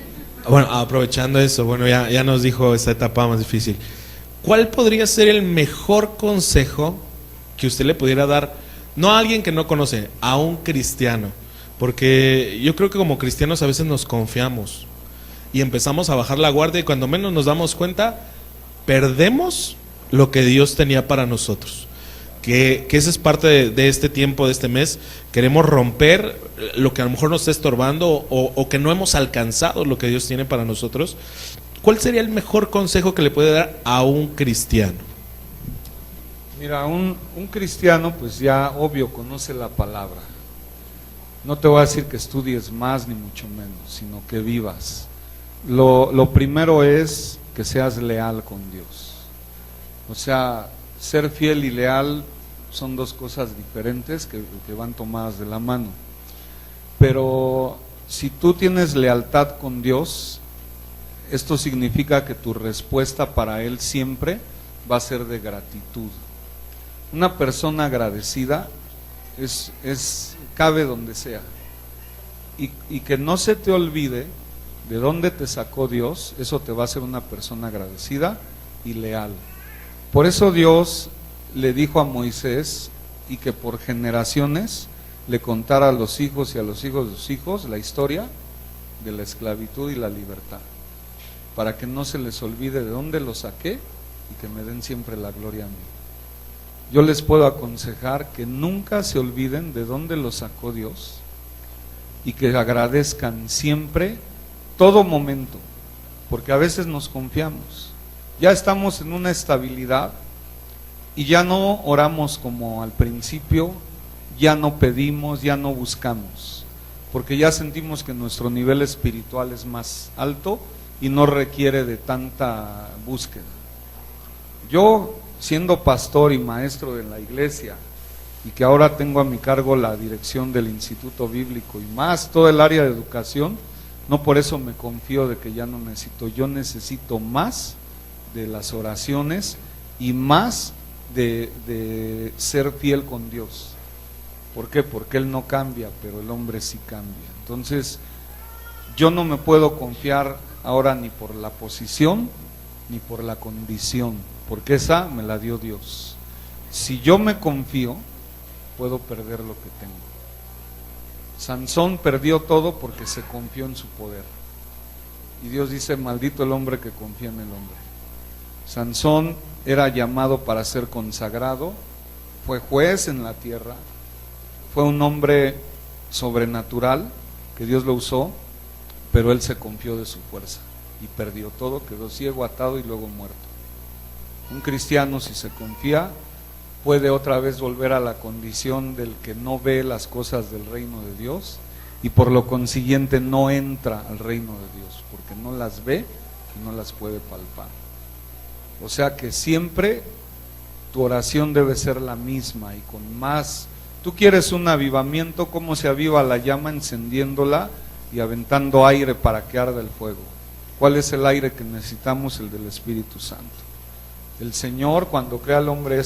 Bueno, aprovechando eso, bueno, ya nos dijo esta etapa más difícil. ¿Cuál podría ser el mejor consejo que usted le pudiera dar, no a alguien que no conoce, a un cristiano? Porque yo creo que como cristianos a veces nos confiamos y empezamos a bajar la guardia y cuando menos nos damos cuenta, perdemos lo que Dios tenía para nosotros. Que esa es parte de este tiempo, de este mes. Queremos romper lo que a lo mejor nos está estorbando o que no hemos alcanzado lo que Dios tiene para nosotros. ¿Cuál sería el mejor consejo que le puede dar a un cristiano? Mira, un cristiano pues ya obvio conoce la palabra. No te voy a decir que estudies más ni mucho menos, sino que vivas. Lo primero es que seas leal con Dios. O sea, ser fiel y leal son dos cosas diferentes que van tomadas de la mano. Pero si tú tienes lealtad con Dios, esto significa que tu respuesta para Él siempre va a ser de gratitud. Una persona agradecida cabe donde sea. Y que no se te olvide de dónde te sacó Dios, eso te va a hacer una persona agradecida y leal. Por eso Dios le dijo a Moisés, y que por generaciones le contara a los hijos y a los hijos de sus hijos la historia de la esclavitud y la libertad, para que no se les olvide de dónde lo saqué y que me den siempre la gloria a mí. Yo les puedo aconsejar que nunca se olviden de dónde lo sacó Dios y que agradezcan siempre, todo momento, porque a veces nos confiamos, ya estamos en una estabilidad y ya no oramos como al principio, ya no pedimos, ya no buscamos, porque ya sentimos que nuestro nivel espiritual es más alto y no requiere de tanta búsqueda. Yo, siendo pastor y maestro de la iglesia, y que ahora tengo a mi cargo la dirección del Instituto Bíblico y más todo el área de educación, no por eso me confío de que ya no necesito. Yo necesito más de las oraciones y más de ser fiel con Dios. ¿Por qué? Porque Él no cambia, pero el hombre sí cambia. Entonces, yo no me puedo confiar ahora ni por la posición ni por la condición, porque esa me la dio Dios. Si yo me confío, puedo perder lo que tengo. Sansón perdió todo porque se confió en su poder. Y Dios dice, maldito el hombre que confía en el hombre. Sansón era llamado para ser consagrado, fue juez en la tierra, fue un hombre sobrenatural que Dios lo usó, pero él se confió de su fuerza y perdió todo, quedó ciego, atado y luego muerto. Un cristiano, si se confía, puede otra vez volver a la condición del que no ve las cosas del reino de Dios y por lo consiguiente no entra al reino de Dios, porque no las ve y no las puede palpar. O sea que siempre tu oración debe ser la misma y con más. Tú quieres un avivamiento, ¿cómo se aviva la llama? Encendiéndola y aventando aire para que arda el fuego. ¿Cuál es el aire que necesitamos? El del Espíritu Santo. El Señor, cuando crea al hombre,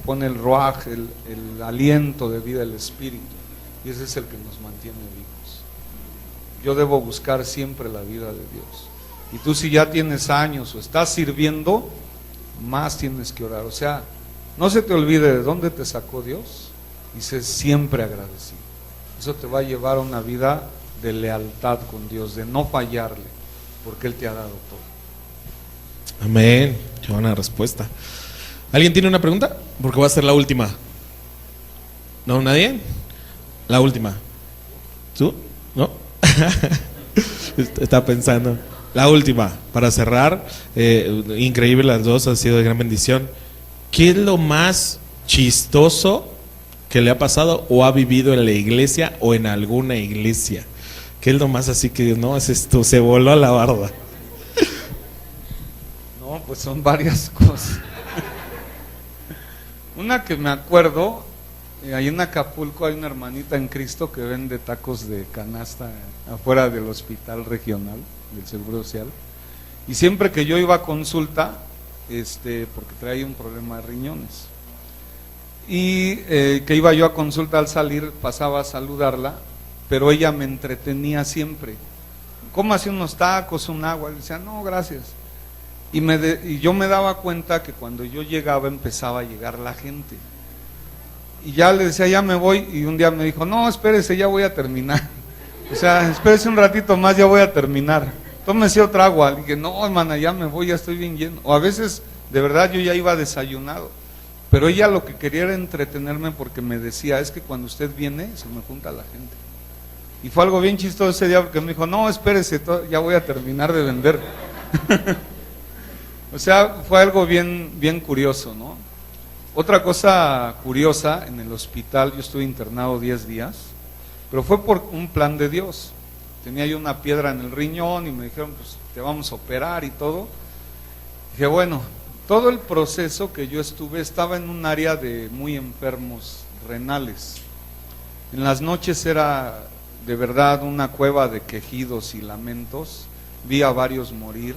pone el ruaj, el aliento de vida del Espíritu, y ese es el que nos mantiene vivos. Yo debo buscar siempre la vida de Dios. Y tú, si ya tienes años o estás sirviendo, más tienes que orar. O sea, no se te olvide de dónde te sacó Dios y sé siempre agradecido. Eso te va a llevar a una vida de lealtad con Dios, de no fallarle, porque Él te ha dado todo. Amén. Qué buena respuesta. ¿Alguien tiene una pregunta? Porque va a ser la última. ¿No? ¿Nadie? La última. ¿Tú? ¿No? Está pensando. La última, para cerrar. Increíble las dos, ha sido de gran bendición. ¿Qué es lo más chistoso que le ha pasado o ha vivido en la iglesia o en alguna iglesia? ¿Qué es lo más así que no, es esto, se voló a la barda? No, pues son varias cosas. Una que me acuerdo, ahí en Acapulco hay una hermanita en Cristo que vende tacos de canasta afuera del hospital regional del Seguro Social, y siempre que yo iba a consulta, porque traía un problema de riñones, y que iba yo a consulta, al salir pasaba a saludarla, pero ella me entretenía siempre. ¿Cómo hacía unos tacos, un agua? Y decía, no, gracias. Y yo me daba cuenta que cuando yo llegaba empezaba a llegar la gente. Y ya le decía, ya me voy, y un día me dijo, no, espérese, ya voy a terminar. O sea, espérese un ratito más, ya voy a terminar. Tómese otra agua. Le dije, no, hermana, ya me voy, ya estoy bien lleno. O a veces, de verdad, yo ya iba desayunado. Pero ella lo que quería era entretenerme, porque me decía, es que cuando usted viene, se me junta la gente. Y fue algo bien chistoso ese día, porque me dijo, no, espérese, ya voy a terminar de vender. O sea, fue algo bien curioso, ¿no? Otra cosa curiosa, en el hospital, yo estuve internado 10 días, pero fue por un plan de Dios. Tenía yo una piedra en el riñón y me dijeron, pues te vamos a operar y todo. Dije, bueno, todo el proceso que yo estuve, estaba en un área de muy enfermos renales. En las noches era de verdad una cueva de quejidos y lamentos, vi a varios morir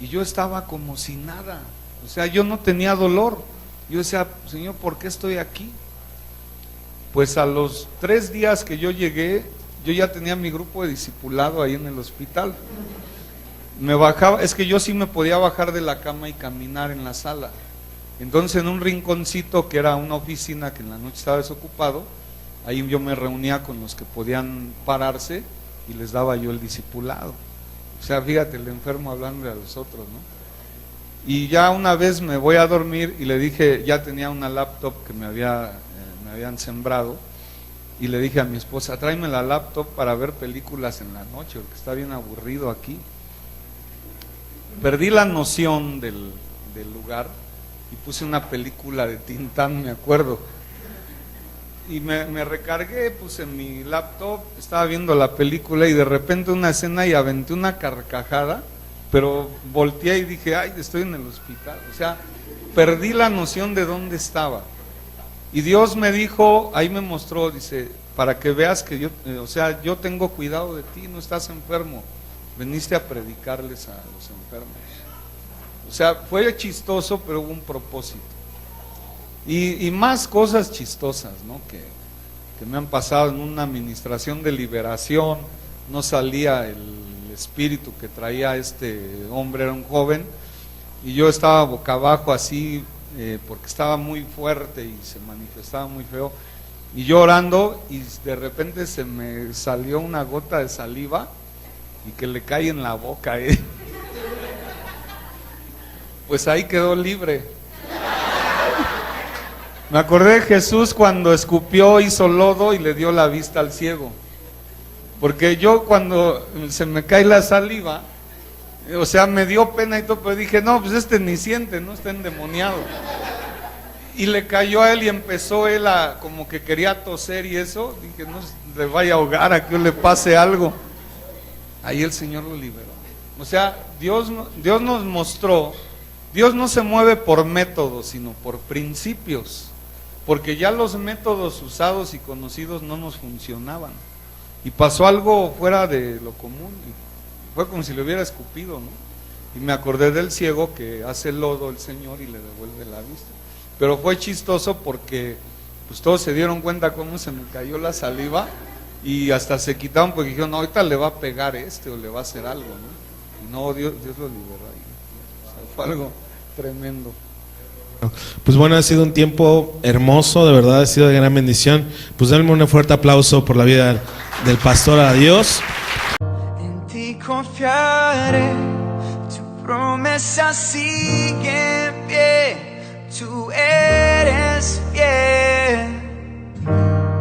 y yo estaba como si nada, o sea, yo no tenía dolor. Yo decía, Señor, ¿por qué estoy aquí? Pues a los 3 días que yo llegué, yo ya tenía mi grupo de discipulado ahí en el hospital. Me bajaba, es que yo sí me podía bajar de la cama y caminar en la sala. Entonces, en un rinconcito que era una oficina que en la noche estaba desocupado, Ahí yo me reunía con los que podían pararse y les daba yo el discipulado. O sea, fíjate, el enfermo hablando a los otros, ¿no? Y ya una vez me voy a dormir y le dije, ya tenía una laptop que me habían sembrado, y le dije a mi esposa, tráeme la laptop para ver películas en la noche, porque está bien aburrido aquí. Perdí la noción del lugar y puse una película de Tintán, me acuerdo. Y me recargué, puse mi laptop, estaba viendo la película y de repente una escena y aventé una carcajada, pero volteé y dije, ay, estoy en el hospital. O sea, perdí la noción de dónde estaba. Y Dios me dijo, ahí me mostró, dice, para que veas que yo tengo cuidado de ti, no estás enfermo, veniste a predicarles a los enfermos. O sea, fue chistoso, pero hubo un propósito. Y más cosas chistosas, ¿no? que me han pasado en una administración de liberación. No salía el espíritu que traía este hombre, era un joven, y yo estaba boca abajo así, porque estaba muy fuerte y se manifestaba muy feo, y yo orando, y de repente se me salió una gota de saliva y que le cae en la boca, pues ahí quedó libre. Me acordé de Jesús cuando escupió, hizo lodo y le dio la vista al ciego. Porque yo cuando se me cae la saliva, o sea, me dio pena y todo, pero dije, no, pues este ni siente, no está endemoniado. Y le cayó a él y empezó él a, como que quería toser y eso, dije, no le vaya a ahogar, a que le pase algo. Ahí el Señor lo liberó. O sea, Dios nos mostró, Dios no se mueve por métodos, sino por principios. Porque ya los métodos usados y conocidos no nos funcionaban. Y pasó algo fuera de lo común. Y fue como si le hubiera escupido, ¿no? Y me acordé del ciego que hace lodo el Señor y le devuelve la vista. Pero fue chistoso porque pues todos se dieron cuenta cómo se me cayó la saliva y hasta se quitaron porque dijeron, no, ahorita le va a pegar o le va a hacer algo, ¿no? Y no, Dios lo liberó ahí. O sea, fue algo tremendo. Pues bueno, ha sido un tiempo hermoso, de verdad ha sido de gran bendición. Pues denme un fuerte aplauso por la vida del pastor a Dios. En ti confiaré, tu promesa sigue en pie, tú eres fiel.